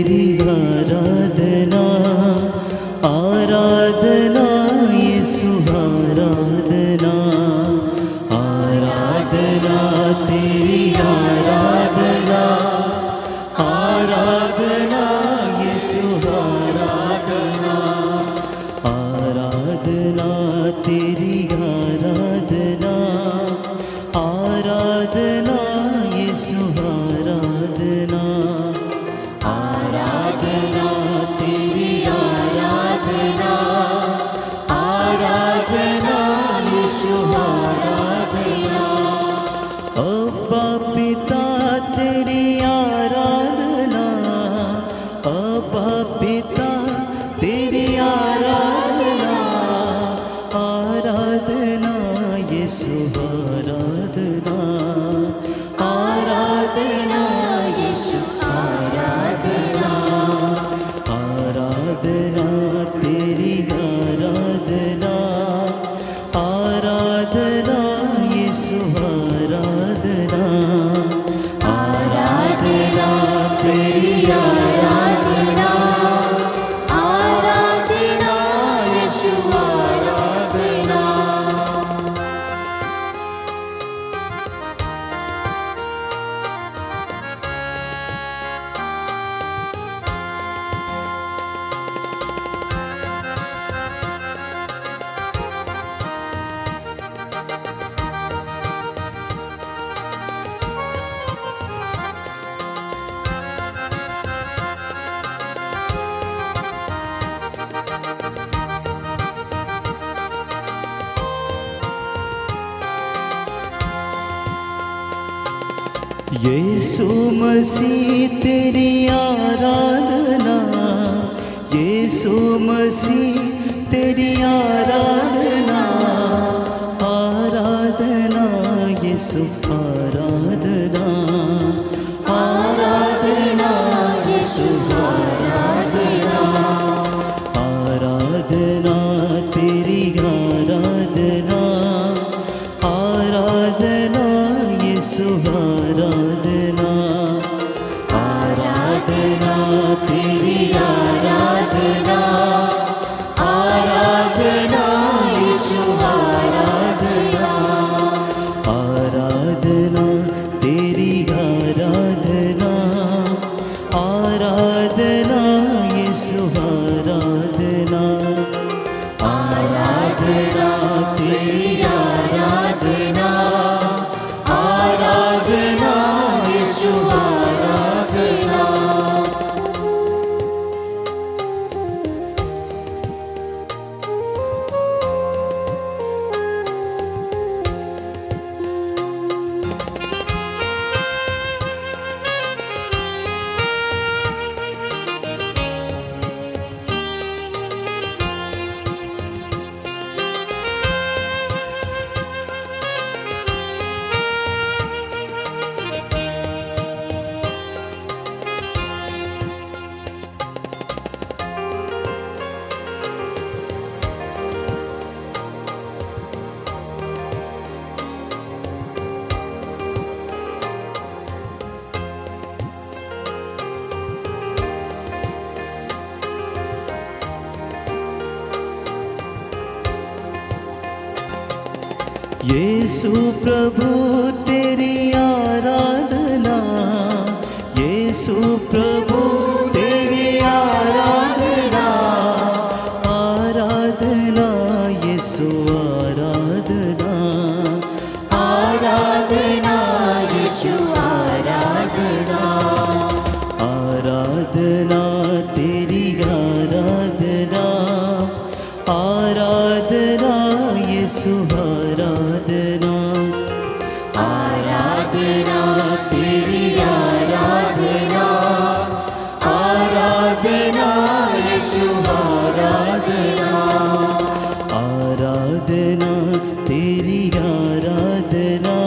तेरी आराधना, आराधना यीशु आराधना, आराधना तेरी आराधना, आराधना यीशु आराधना, आराधना तेरी आराधना, आराधना यीशु आराधना, आराधना तेरी आराधना, आराधना यीशु आराधना। अब्बा पिता तेरी आराधना, अब्बा पिता तेरी आराधना, आराधना यीशु आराधना, आराधना यीशु आराधना, आराधना तेरी आराधना, आराधना यीशु आराधना, आराधना तेरी आराधना, आराधना यीशु आराधना। यीशु मसीह तेरी आराधना, यीशु मसीह तेरी आराधना, आराधना यीशु आराधना, आराधना यीशु आराधना, आराधना तेरी आराधना, आराधना यीशु आराधना, आराधना तेरी आराधना, आराधना यीशु आराधना, आराधना तेरी आराधना, आराधना यीशु आराधना, आराधना तेरी आराधना, आराधना यीशु आराधना। यीशु प्रभु तेरी आराधना, यीशु प्रभु तेरी आराधना, आराधना यीशु आराधना, आराधना यीशु आराधना, आराधना तेरी आराधना, आराधना यीशु आराधना, आराधना तेरी आराधना, आराधना यीशु आराधना, आराधना तेरी आराधना,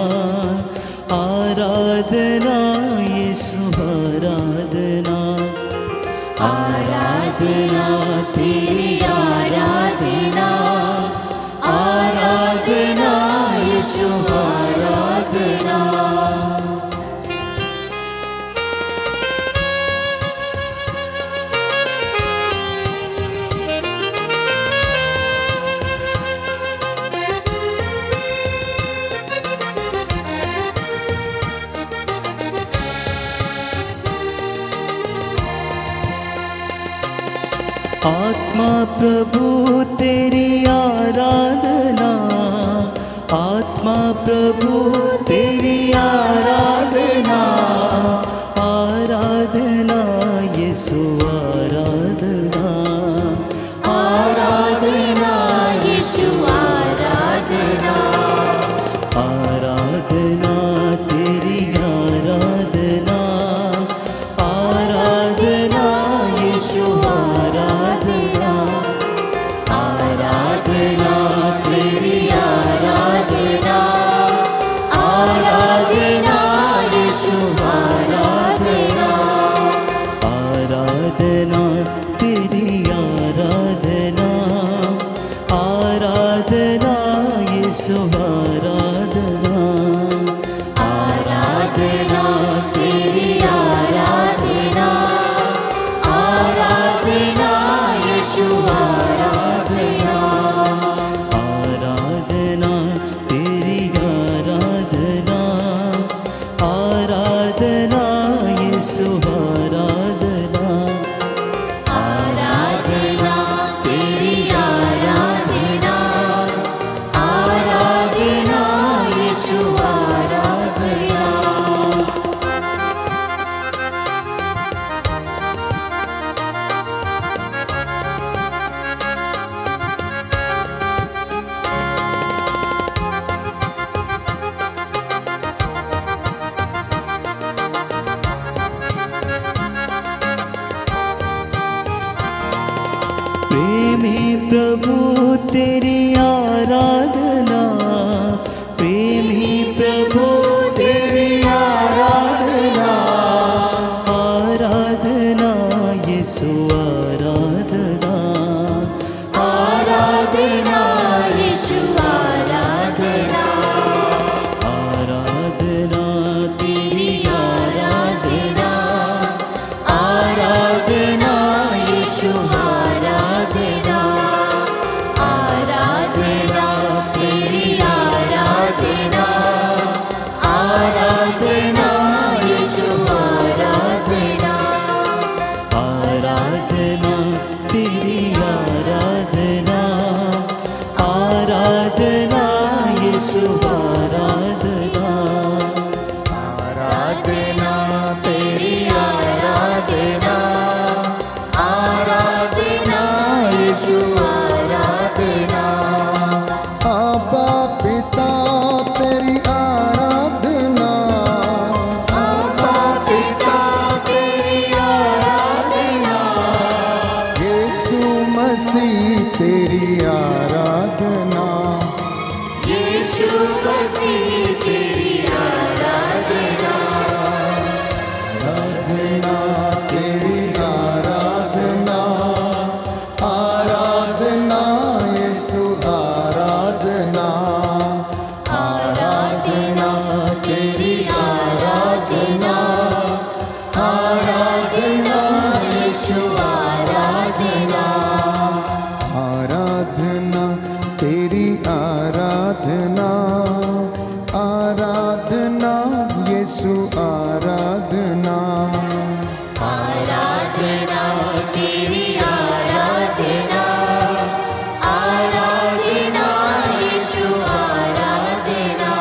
आराधना यीशु आराधना, आराधना तेरी आराधना, आराधना यीशु आराधना। आत्मा प्रभु तेरी आराधना, आत्मा प्रभु तेरी आराधना, आराधना यीशु आराधना, आराधना यीशु आराधना, आराधना तेरी आराधना, आराधना यीशु आराधना, आराधना तेरी आराधना, आराधना यीशु आराधना, आराधना तेरी आराधना, आराधना यीशु आराधना, आराधना तेरी आराधना, आराधना यीशु आराधना, आराधना तेरी आराधना, आराधना यीशु आराधना, आराधना तेरी आराधना, आराधना यीशु आराधना। प्रेमी प्रभु तेरी आराधना, प्रेमी प्रभु तेरी आराधना, आराधना यीशु आराधना, आराधना यीशु आराधना, आराधना तेरी आराधना, आराधना यीशु आराधना, आराधना तेरी आराधना, आराधना यीशु आराधना, आराधना तेरी आराधना, आराधना यीशु आराधना, आराधना तेरी आराधना, आराधना यीशु आराधना, आबा पिता तेरी आराधना, आबा पिता तेरी आराधना, यीशु मसीह तेरी आराधना, यीशु मसीह तेरी आराधना, आराधना तेरी आराधना, आराधना यीशु आराधना, आराधना तेरी आराधना, आराधना यीशु आराधना, आराधना तेरी आराधना, आराधना यीशु आराधना, आराधना तेरी आराधना, आराधना यीशु आराधना,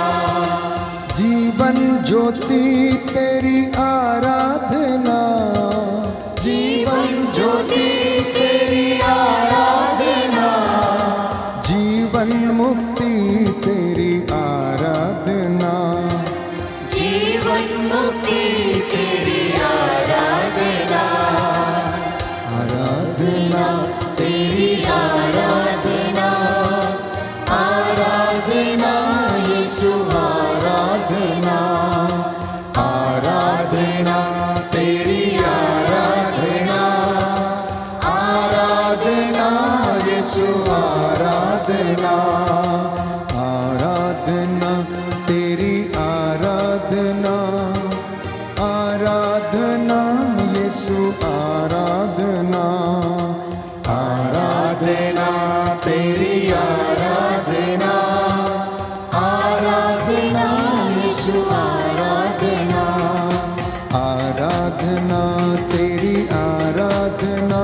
जीवन ज्योति तेरी आराधना, जीवन ज्योति तेरी आराधना, जीवन मुक्ति तेरी आराधना, जीवन मुक्ति तेरी आराधना, आराधना तेरी आराधना, आराधना यीशु आराधना, आराधना तेरी आराधना, आराधना यीशु आराधना, आराधना तेरी आराधना, आराधना यीशु आराधना, आराधना तेरी आराधना, आराधना यीशु आराधना, आराधना तेरी आराधना,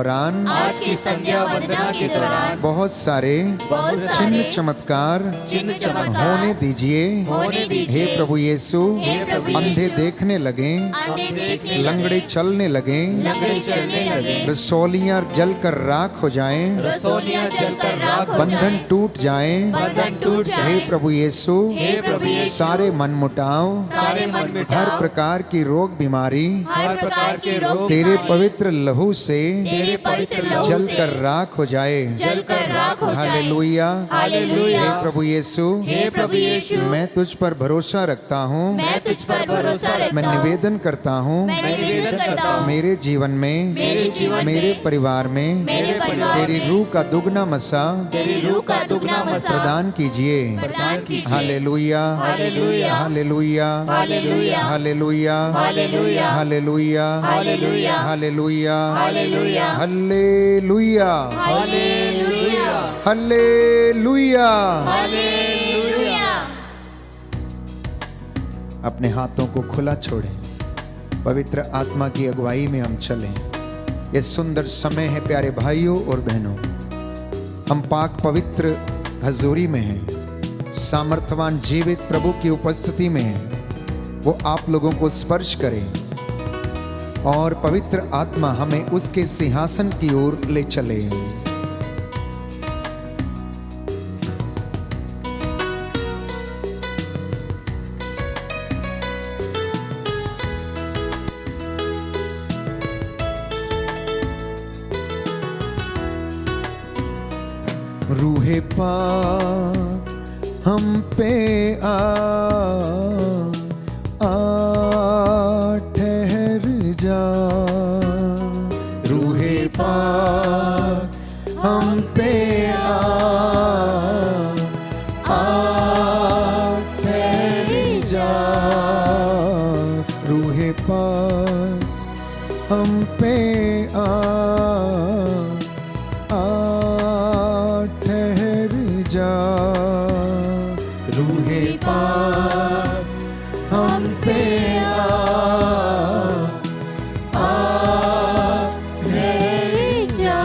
दौरान आज की संध्या वंदना के दौरान बहुत सारे बहुत सारे चिन्ह चमत्कार चिन्ह चमत्कार होने दीजिए। होने दीजिए। हे प्रभु यीशु, हे प्रभु अंधे यीशु, देखने लगे, अंधे देखने लंगड़े चलने लगे, लंगड़े चलने लगे, रसौलियां जलकर राख हो जाएं, रसोलियां जलकर राख हो बंधन जाएं, टूट जाएं। बंधन टूट हे जाए। प्रभु यीशु, हे प्रभु यीशु, सारे मनमुटाव, सारे मन मिटाओ, हर प्रकार की रोग बीमारी हर प्रकार के रोग तेरे बीमारी पवित्र लहू से तेरे पवित्र लहू जलकर से राख हो जाए। जलकर राख हो जाए। Hallelujah, hallelujah. हे प्रभु यीशु, हे प्रभु यीशु, मैं तुझ पर भरोसा रखता हूँ, मैं तुझ पर भरोसा रखता मैं हूँ, निवेदन करता हूँ, मैं निवेदन करता हूँ, मेरे जीवन में, मेरे जीवन में, मेरे परिवार में मेरे परिवार तेरी में रूह का दुगना मसा तेरी रूह का दुगना मसा प्रदान कीजिए। प्रदान कीजिए। Hallelujah, hallelujah, hallelujah, hallelujah, hallelujah, hallelujah, hallelujah, hallelujah, hallelujah, hallelujah, hallelujah, hallelujah, hallelujah. Hallelujah. अपने हाथों को खुला छोड़ें, पवित्र आत्मा की अगुवाई में हम चलें। ये सुंदर समय है प्यारे भाइयों और बहनों, हम पाक पवित्र हजूरी में हैं, सामर्थ्यवान जीवित प्रभु की उपस्थिति में हैं। वो आप लोगों को स्पर्श करें और पवित्र आत्मा हमें उसके सिंहासन की ओर ले चले। रूहे पाक हम पे ठहर जा। रूहे पाक हम पे ठहर जा। रूहे पाक हम पे ठहर जा। रूहे पाक हम पे ठहर जा।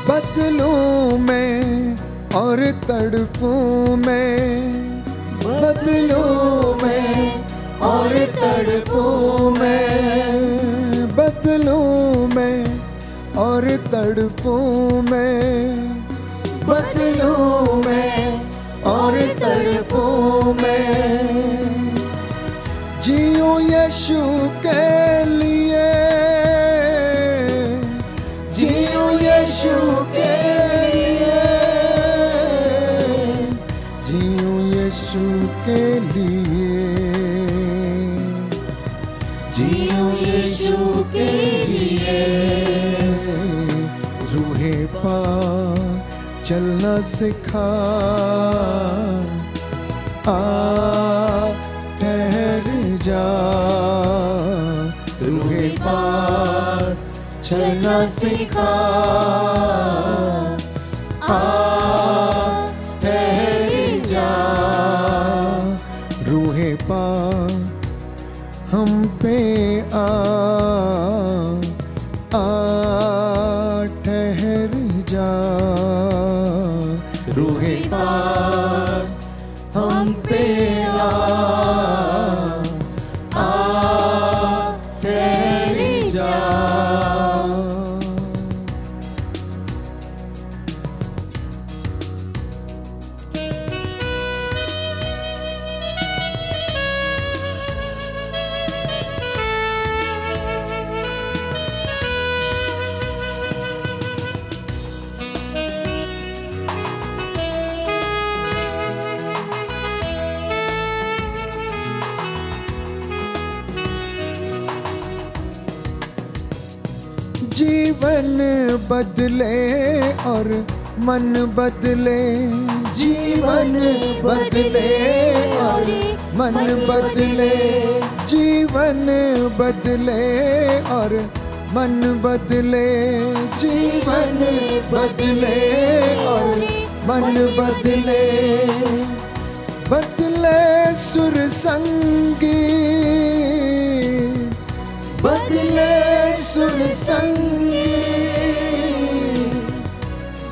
बदलूं में और तड़पूं में, बदलूं में और तड़पूं में, बदलूं में और तड़पूं में, बदलूं में और तड़पूं में। जियो यीशु के लिए, जियो यीशु के लिए, जियो यीशु के लिए, जियो यीशु के लिए। रूहे पाक चलना सिखा, ठहर जा। रूहे पाक चलना सिखा, ठहर जा। रूहे पाक हम पे ठहर जा। रूहे पाक हम पे ठहर जा। जीवन बदले और मन बदले, जीवन बदले और मन बदले, जीवन बदले और मन बदले, जीवन बदले और मन बदले बदले सुर संगी, बदले सुर संगी,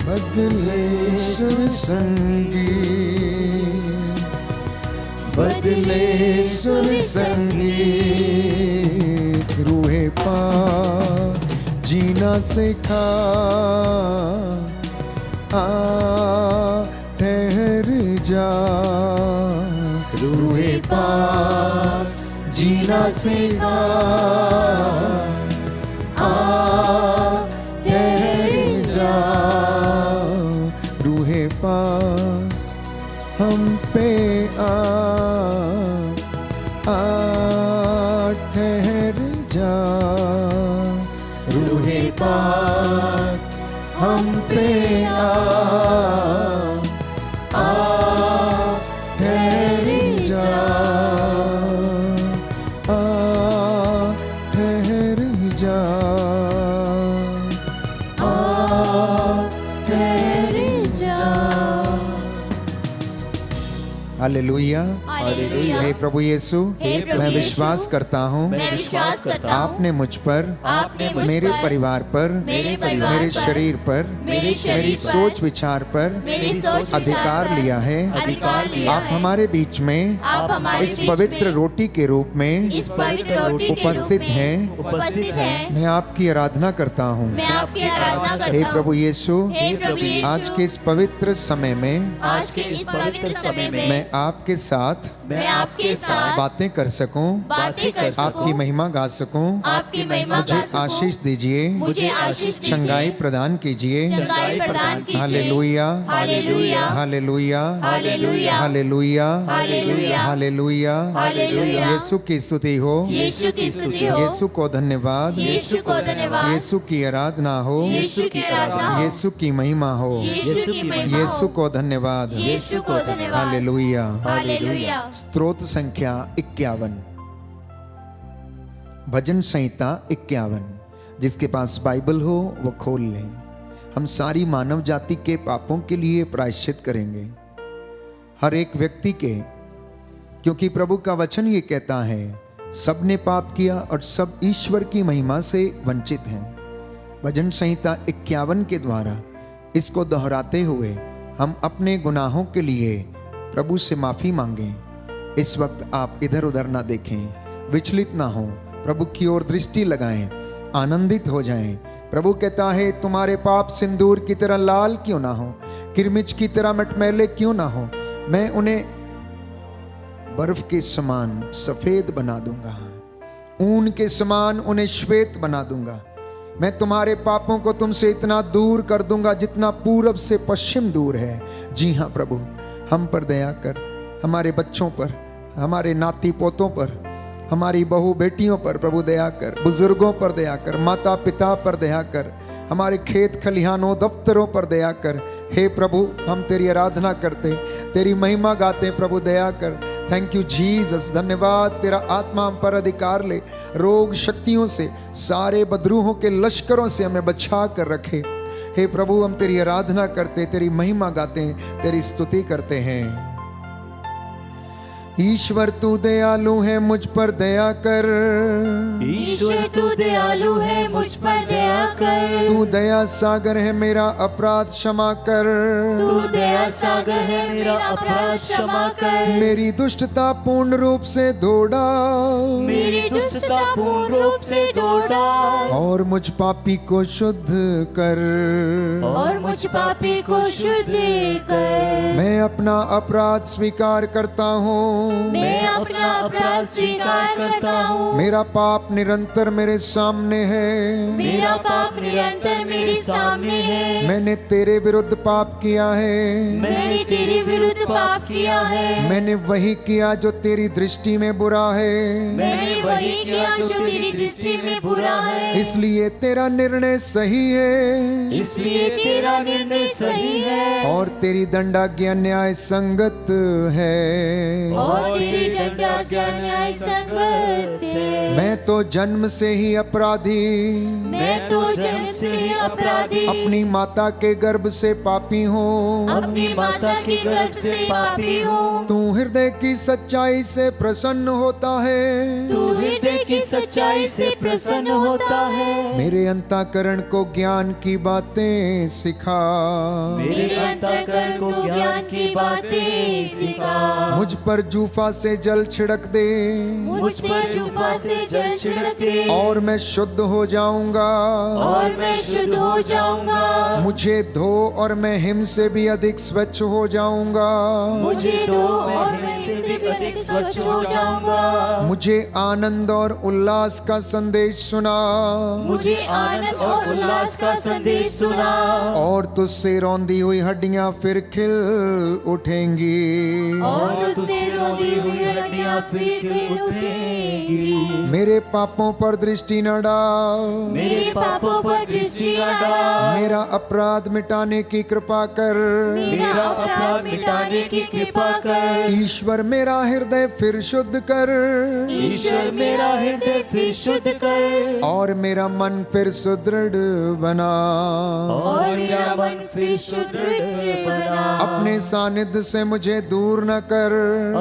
बदले सुर संगी, बदले सुर संगीत। रूहे पा जीना सिखा, आ ठहर जा। रूहे पा जीना सिखा, आ ठहर जा। रूहे पा हम पे आ ठहर जा। रूहे पाक हम पे आ ठहर जा, ठहर जा, ठहर जा। हालेलुया। हालेलुया। हे प्रभु यीशु, हे प्रभु मैं यीशु, विश्वास करता हूँ मैं विश्वास करता हूँ आपने मुझ पर, आपने मुझ मेरे पर, परिवार पर, मेरे परिवार मेरे पर, शरीर पर, मेरे शरीर मेरी पर, सोच विचार पर मेरी सोच अधिकार विचार पर लिया है। अधिकार लिया आप है। हमारे बीच में आप हमारे इस बीच पवित्र में रोटी के रूप में इस पवित्र रोटी के उपस्थित रूप में हैं। उपस्थित हैं। मैं आपकी आराधना करता हूँ। मैं आपकी आराधना करता हे हूँ। प्रभु यीशु, हे प्रभु यीशु, आज के इस पवित्र समय में आज के इस पवित्र समय में मैं आपके साथ मैं आपके साथ बातें कर सकूं, बातें कर सकूं, आपकी महिमा गा सकूं। आपकी महिमा मुझे गा सकूं, आशीष दीजिए, मुझे आशीष दीजिए, चंगाई प्रदान कीजिए। चंगाई प्रदान कीजिए। Hallelujah, hallelujah, hallelujah, hallelujah, hallelujah, hallelujah, hallelujah. Hallelujah. Yeshu की स्तुति हो, यीशु की स्तुति हो, यीशु को धन्यवाद, यीशु को धन्यवाद, यीशु की आराधना हो, यीशु की आराधना हो, यीशु की महिमा हो, यीशु की महिमा हो, यीशु को धन्यवाद। यीशु को धन्यवाद। हालेलुया। हालेलुया। स्तोत्र संख्या 51, भजन संहिता 51। जिसके पास बाइबल हो वो खोल लें। हम सारी मानव जाति के पापों के लिए प्रायश्चित करेंगे, हर एक व्यक्ति के, क्योंकि प्रभु का वचन ये कहता है सबने पाप किया और सब ईश्वर की महिमा से वंचित हैं। भजन संहिता 51 के द्वारा इसको दोहराते हुए हम अपने गुनाहों के लिए प्रभु से माफी मांगें। इस वक्त आप इधर उधर ना देखें, विचलित ना हो, प्रभु की ओर दृष्टि लगाएं, आनंदित हो जाएं। प्रभु कहता है तुम्हारे पाप सिंदूर की तरह लाल क्यों ना हो, किरमिच की तरह मटमैले क्यों ना हो, मैं उन्हें बर्फ के समान सफेद बना दूंगा, ऊन के समान उन्हें श्वेत बना दूंगा। मैं तुम्हारे पापों को तुमसे इतना दूर कर दूंगा जितना पूरब से पश्चिम दूर है। जी हाँ प्रभु, हम पर दया कर, हमारे बच्चों पर, हमारे नाती पोतों पर, हमारी बहू बेटियों पर प्रभु दया कर, बुजुर्गों पर दया कर, माता पिता पर दया कर, हमारे खेत खलिहानों दफ्तरों पर दया कर। हे प्रभु, हम तेरी आराधना करते, तेरी महिमा गाते, प्रभु दया कर। थैंक यू जीसस, धन्यवाद, तेरा आत्मा हम पर अधिकार ले, रोग शक्तियों से, सारे बदरूहों के लश्करों से हमें बचा कर रखे। हे प्रभु, हम तेरी आराधना करते, तेरी महिमा गाते हैं, तेरी स्तुति करते हैं। ईश्वर तू दयालु है, मुझ पर दया कर। ईश्वर तू दयालु है, मुझ पर दया कर। तू दया सागर है, मेरा अपराध क्षमा कर। तू दया सागर है, मेरा अपराध क्षमा कर। मेरी दुष्टता पूर्ण रूप से धो डाल, मेरी दुष्टता पूर्ण रूप से धो डाल, और मुझ पापी को शुद्ध कर। और मुझ पापी को शुद्ध कर। मैं अपना अपराध स्वीकार करता हूँ, मैं अपना अपराध स्वीकार करता हूँ। मेरा पाप निरंतर मेरे सामने है, मेरा पाप निरंतर मेरे सामने है। मैंने तेरे विरुद्ध पाप किया है। मैंने तेरे विरुद्ध पाप किया है। मैंने वही किया जो तेरी दृष्टि में बुरा है। मैंने वही किया जो तेरी दृष्टि में बुरा है। इसलिए तेरा निर्णय सही है, इसलिए तेरा निर्णय सही है। और तेरी दंडाज्ञा न्याय संगत है। और तेरी दंडाज्ञा न्याय संगत है। मैं तो जन्म से ही अपराधी, मैं तो जन्म से ही अपराधी, अपनी माता के गर्भ से पापी हूँ। अपनी माता के गर्भ से पापी हूँ। तू हृदय की सच्चाई से प्रसन्न होता है, तू हृदय की सच्चाई से प्रसन्न होता है। मेरे अंतःकरण को ज्ञान की बातें सिखा। मेरे अंतःकरण को ज्ञान की बातें सिखा। मुझ पर जूफा से जल छिड़क दे, मुझ पर जूफा से जल छिड़क दे, और मैं शुद्ध हो जाऊंगा। और मैं शुद्ध हो जाऊंगा। मुझे धो और मैं हिम से भी अधिक स्वच्छ हो जाऊंगा। मुझे दो और मैं से भी अधिक स्वच्छ हो जाऊंगा। मुझे आनंद और उल्लास का संदेश सुना, मुझे आनंद और उल्लास का संदेश सुना। और तुझसे रौंदी हुई हड्डियां फिर खिल उठेंगी। और तुझसे रोंदी हुई हड्डियां फिर खिल उठेंगी। मेरे पापों पर दृष्टि न डाल, मेरे पापों पर दृष्टि न डाल। मेरा अपराध मिटाने की कृपा कर। मेरा अपराध मिटाने की कृपा कर। ईश्वर मेरा हृदय फिर शुद्ध कर, ईश्वर मेरा हृदय फिर शुद्ध कर। और मेरा मन फिर सुदृढ़ बना। और मेरा मन फिर सुदृढ़ बना। अपने सानिध्य से मुझे दूर न कर,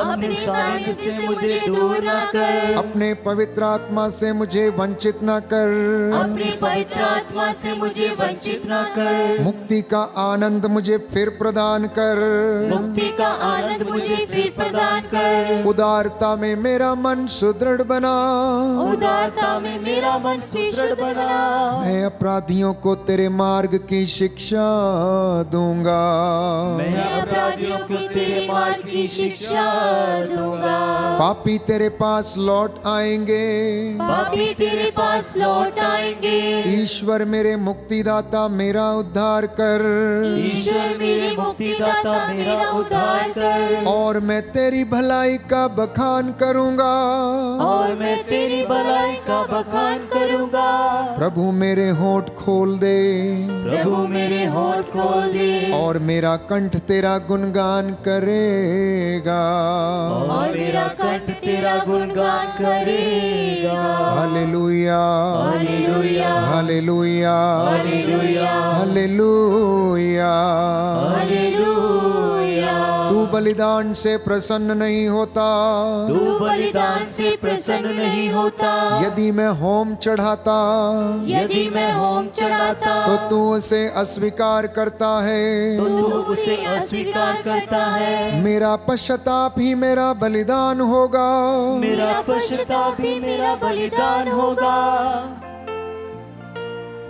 अपने सानिध्य से मुझे दूर न कर। अपने पवित्र आत्मा से मुझे वंचित न कर। अपनी पवित्र आत्मा से मुझे वंचित न कर। मुक्ति का आनंद मुझे फिर प्रदान कर। मुक्ति का आनंद मुझे फिर प्रदान कर। उदारता में मेरा मन सुदृढ़ बना। उदारता में मेरा मन सुदृढ़ बना। मैं अपराधियों को तेरे मार्ग की शिक्षा दूंगा। मैं अपराधियों को तेरे मार्ग की शिक्षा दूंगा। पापी तेरे पास लौट आएंगे, पापी तेरे पास लौट आएंगे। ईश्वर मेरे मुक्तिदाता मेरा उद्धार कर। ईश्वर मेरे मुक्तिदाता मेरा उद्धार कर। और मैं तेरी भलाई का बखान करूंगा। और मैं तेरी भलाई का बखान करूंगा। प्रभु मेरे होंठ खोल दे, प्रभु मेरे होंठ खोल दे। और मेरा कंठ तेरा गुणगान करेगा। और मेरा कंठ तेरा गुणगान करेगा। Hallelujah, hallelujah, hallelujah, hallelujah, hallelujah. Hallelujah. तू बलिदान से प्रसन्न नहीं होता। तू बलिदान से प्रसन्न नहीं होता। यदि मैं होम चढ़ाता, यदि मैं होम चढ़ाता, तो तू उसे अस्वीकार करता है। तो तू उसे अस्वीकार करता है। मेरा पश्चाताप ही मेरा बलिदान होगा। मेरा पश्चाताप भी मेरा बलिदान होगा।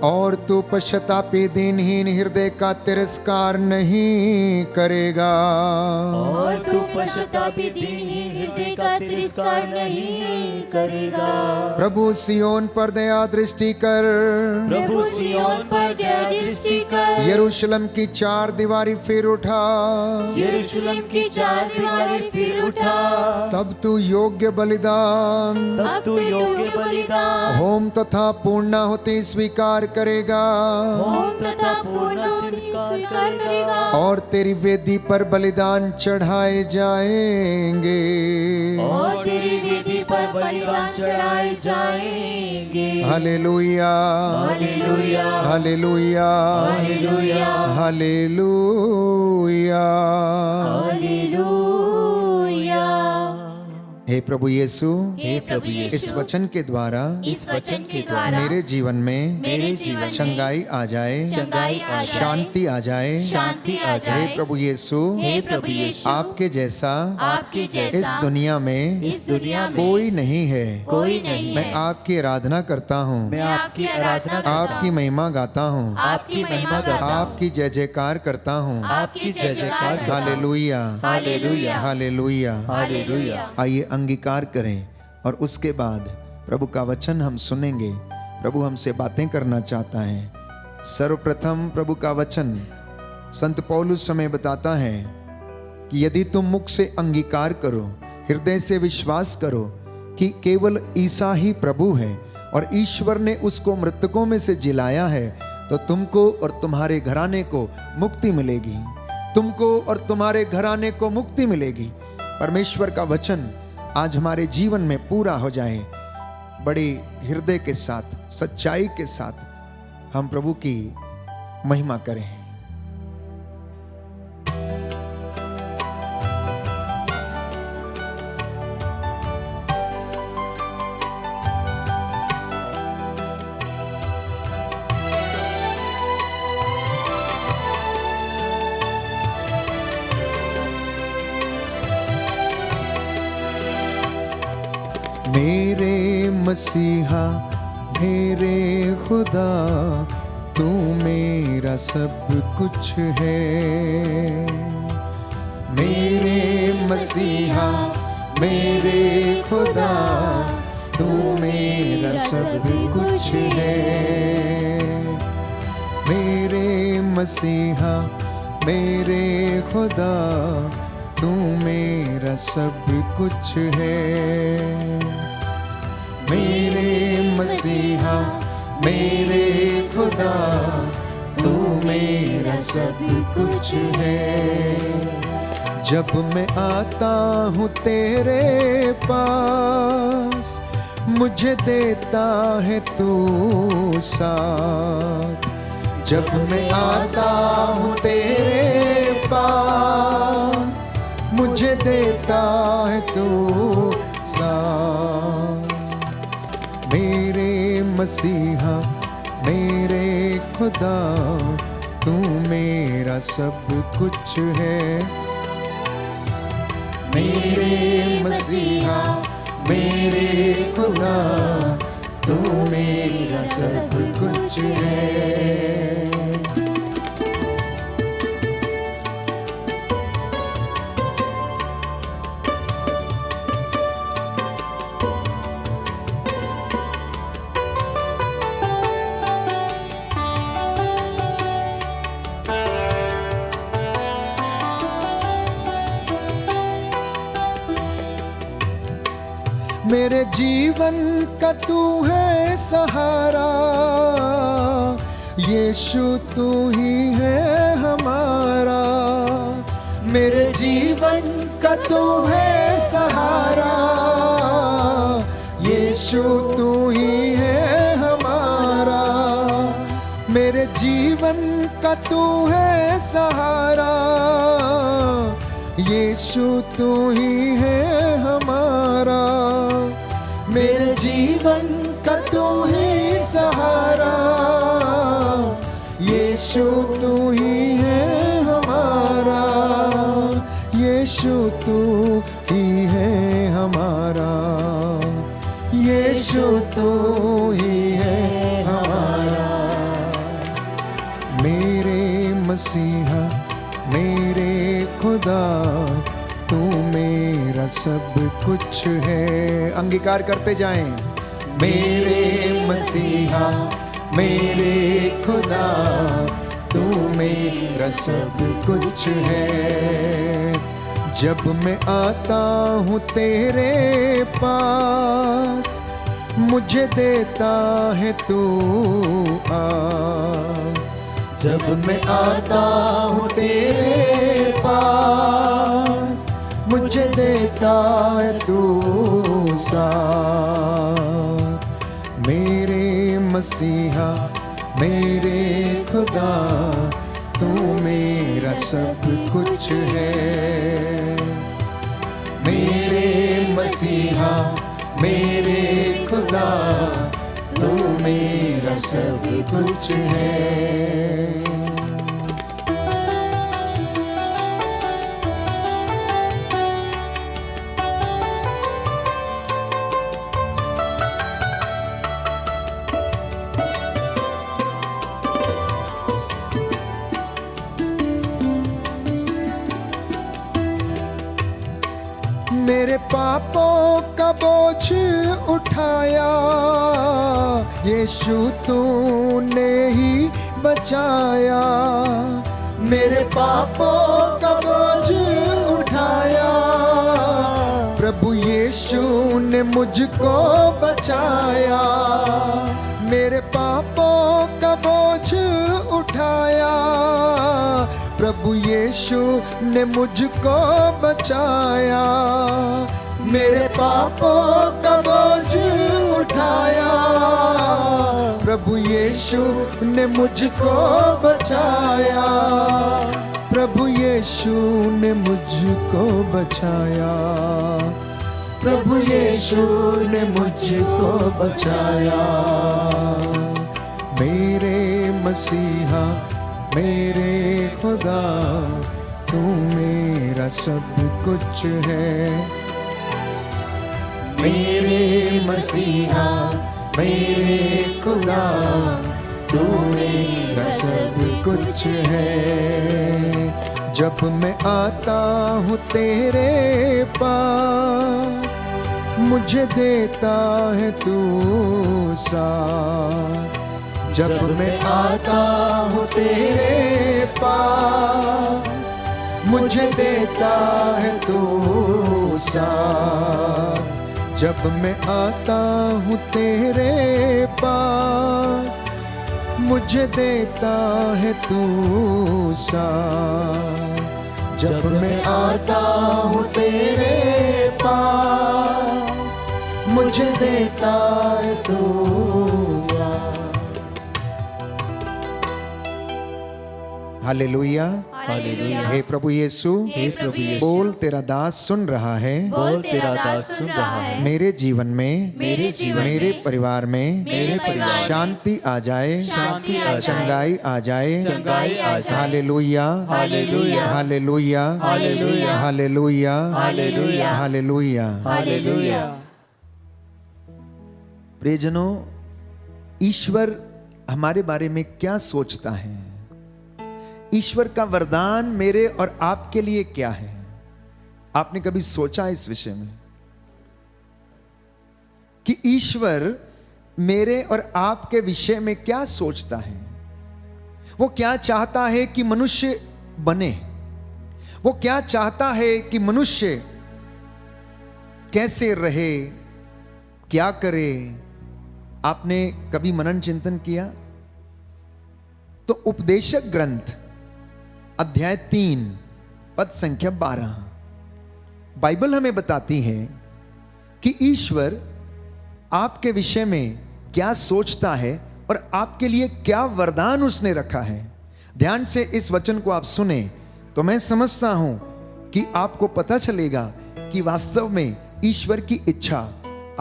और तू पश्चातापी दीनहीन हृदय का तिरस्कार नहीं करेगा। और तू पश्चातापी दीनहीन हृदय का तिरस्कार नहीं करेगा। प्रभु सियोन पर दया दृष्टि कर। प्रभु सियोन पर दया दृष्टि कर। यरूशलेम की चार दीवारी फिर उठा। यरूशलेम की चार दीवारें फिर उठा। तब तू योग्य बलिदान, तब तू योग्य बलिदान, होम तथा पूर्णाहुति स्वीकार करेगा। होम तथा पूर्ण स्वीकार करेगा। और तेरी वेदी पर बलिदान चढ़ाए जाएंगे। और तेरी वेदी पर बलिदान चढ़ाए जाएंगे। Hallelujah, hallelujah, hallelujah, hallelujah, hallelujah. Hallelujah. हे प्रभु यीशु, हे प्रभु यीशु, इस वचन के द्वारा इस वचन के द्वारा मेरे जीवन में मेरे जीवन में चंगाई आ जाए, चंगाई आ जाए, शांति आ जाए, शांति आ जाए। हे प्रभु यीशु, हे प्रभु यीशु, आपके जैसा आपके जैसा इस दुनिया में इस दुनिया में कोई नहीं है। कोई नहीं मैं है। आपकी आराधना करता हूँ, मैं आपकी आराधना करता आपकी हूँ। महिमा गाता हूँ, आपकी महिमा गाता हूँ। आपकी जय जयकार करता हूँ। आपकी जय जयकार करता हूँ। Hallelujah, hallelujah, hallelujah. हालेलुया। आइए अंगीकार करें और उसके बाद प्रभु का वचन हम सुनेंगे। प्रभु हमसे बातें करना चाहता है। सर्वप्रथम प्रभु का वचन संत पौलुस हमें बताता है कि यदि तुम मुख से अंगीकार करो, हृदय से विश्वास करो कि केवल ईसा ही प्रभु है और ईश्वर ने उसको मृतकों में से जिलाया है, तो तुमको और तुम्हारे घराने को मुक्ति मिलेगी। तुमको और तुम्हारे घराने को मुक्ति मिलेगी। परमेश्वर का वचन आज हमारे जीवन में पूरा हो जाए। बड़े हृदय के साथ, सच्चाई के साथ हम प्रभु की महिमा करें। मेरे मसीहा, मेरे खुदा, तू मेरा सब कुछ है। मेरे मसीहा, मेरे खुदा, तू मेरा सब कुछ है। मेरे मसीहा, मेरे खुदा, तू मेरा सब कुछ है। मेरे मसीहा, मेरे खुदा, तू मेरा सब कुछ है। जब मैं आता हूँ तेरे पास, मुझे देता है तू साथ। जब मैं आता हूँ तेरे पास, मुझे देता है तू साथ। मेरे मसीहा, मेरे खुदा, तू मेरा सब कुछ है। मेरे मसीहा, मेरे खुदा, तू मेरा सब कुछ है। मेरे जीवन का तू है सहारा, यीशु तू ही है हमारा। मेरे जीवन का तू है सहारा, यीशु तू ही है हमारा। मेरे जीवन का तू है सहारा, यीशु तू ही है हमारा। मेरे जीवन का तू ही सहारा, यीशु तू ही है हमारा। यीशु तू ही है हमारा, यीशु तू ही है हमारा। मेरे मसीहा, मेरे खुदा, तू मेरा सब कुछ है। अंगीकार करते जाएं। मेरे मसीहा, मेरे खुदा, तू मेरा सब कुछ है। जब मैं आता हूँ तेरे पास, मुझे देता है तू आस। जब मैं आता हूँ तेरे पास, मुझे देता है तू साथ। मेरे मसीहा, मेरे खुदा, तू मेरा सब कुछ है। मेरे मसीहा, मेरे खुदा, तू मेरा सब कुछ है। मेरे पापों का बोझ उठाया, यीशु तूने ही बचाया। मेरे पापों का बोझ ने मुझको बचाया, मेरे पापों का बोझ उठाया। प्रभु यीशु ने मुझको बचाया, मेरे पापों का बोझ उठाया। प्रभु यीशु ने मुझको बचाया, प्रभु यीशु ने मुझको बचाया, प्रभु यीशु ने मुझको बचाया। मेरे मसीहा मेरे खुदा, तू मेरा सब कुछ है। मेरे मसीहा मेरे खुदा, तू मेरा सब कुछ है। जब मैं आता हूँ तेरे पास, मुझे देता है तू साथ। जब मैं आता हूँ तेरे पास, मुझे देता है तू साथ। जब मैं आता हूँ तेरे पास, मुझे देता है तू साथ। जब मैं आता हूँ तेरे पास, मुझे देता है तू साथ। Hallelujah, hallelujah. हे प्रभु यीशु, हे प्रभु यीशु, बोल तेरा दास सुन रहा है। बोल तेरा दास सुन रहा है। मेरे जीवन में, मेरे जीवन मेरे में, परिवार में मेरे परिवार में शांति आ जाए, शांति आ जाए, चंगाई आ जाए, चंगाई आ जाए। Hallelujah, hallelujah, hallelujah, hallelujah, hallelujah, hallelujah, hallelujah. Hallelujah. प्रियजनों, ईश्वर हमारे बारे में क्या सोचता है? ईश्वर का वरदान मेरे और आपके लिए क्या है? आपने कभी सोचा इस विषय में कि ईश्वर मेरे और आपके विषय में क्या सोचता है? वो क्या चाहता है कि मनुष्य बने? वो क्या चाहता है कि मनुष्य कैसे रहे, क्या करे? आपने कभी मनन चिंतन किया? तो उपदेशक ग्रंथ अध्याय 3 पद संख्या 12 बाइबल हमें बताती है कि ईश्वर आपके विषय में क्या सोचता है और आपके लिए क्या वरदान उसने रखा है। ध्यान से इस वचन को आप सुने तो मैं समझता हूं कि आपको पता चलेगा कि वास्तव में ईश्वर की इच्छा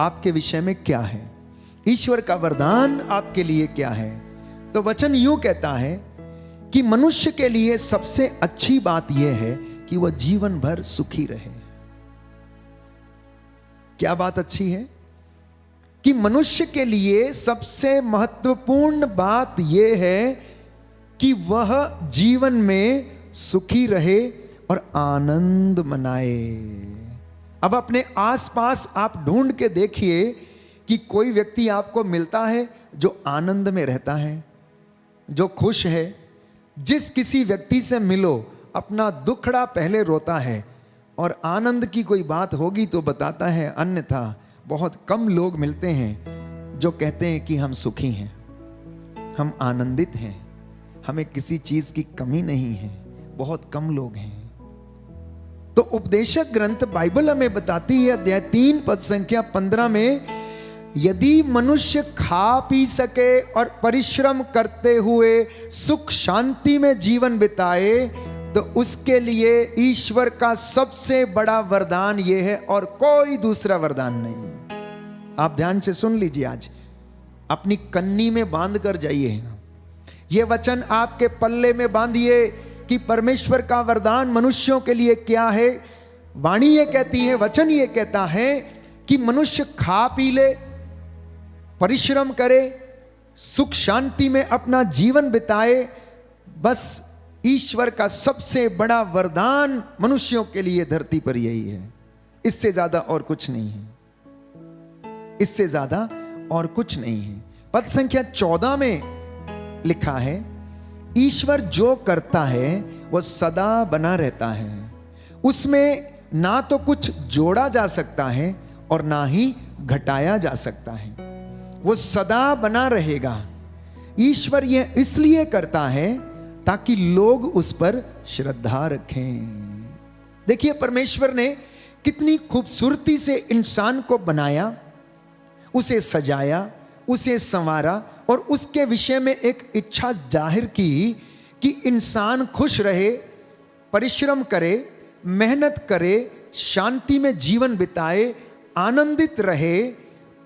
आपके विषय में क्या है, ईश्वर का वरदान आपके लिए क्या है। तो वचन यूं कहता है कि मनुष्य के लिए सबसे अच्छी बात यह है कि वह जीवन भर सुखी रहे। क्या बात अच्छी है? कि मनुष्य के लिए सबसे महत्वपूर्ण बात यह है कि वह जीवन में सुखी रहे और आनंद मनाए। अब अपने आसपास आप ढूंढ के देखिए कि कोई व्यक्ति आपको मिलता है जो आनंद में रहता है, जो खुश है। जिस किसी व्यक्ति से मिलो अपना दुखड़ा पहले रोता है और आनंद की कोई बात होगी तो बताता है, अन्यथा बहुत कम लोग मिलते हैं जो कहते हैं कि हम सुखी हैं, हम आनंदित हैं, हमें किसी चीज की कमी नहीं है। बहुत कम लोग हैं। तो उपदेशक ग्रंथ बाइबल हमें बताती है अध्याय 3 पद संख्या 15 में, यदि मनुष्य खा पी सके और परिश्रम करते हुए सुख शांति में जीवन बिताए तो उसके लिए ईश्वर का सबसे बड़ा वरदान यह है और कोई दूसरा वरदान नहीं। आप ध्यान से सुन लीजिए, आज अपनी कन्नी में बांध कर जाइए, यह वचन आपके पल्ले में बांधिए कि परमेश्वर का वरदान मनुष्यों के लिए क्या है। वाणी ये कहती है, वचन ये कहता है कि मनुष्य खा पी ले, परिश्रम करे, सुख शांति में अपना जीवन बिताए, बस ईश्वर का सबसे बड़ा वरदान मनुष्यों के लिए धरती पर यही है। इससे ज्यादा और कुछ नहीं है, इससे ज्यादा और कुछ नहीं है। पद संख्या 14 में लिखा है, ईश्वर जो करता है वह सदा बना रहता है, उसमें ना तो कुछ जोड़ा जा सकता है और ना ही घटाया जा सकता है, वो सदा बना रहेगा। ईश्वर यह इसलिए करता है ताकि लोग उस पर श्रद्धा रखें। देखिए, परमेश्वर ने कितनी खूबसूरती से इंसान को बनाया, उसे सजाया, उसे संवारा और उसके विषय में एक इच्छा जाहिर की कि इंसान खुश रहे, परिश्रम करे, मेहनत करे, शांति में जीवन बिताए, आनंदित रहे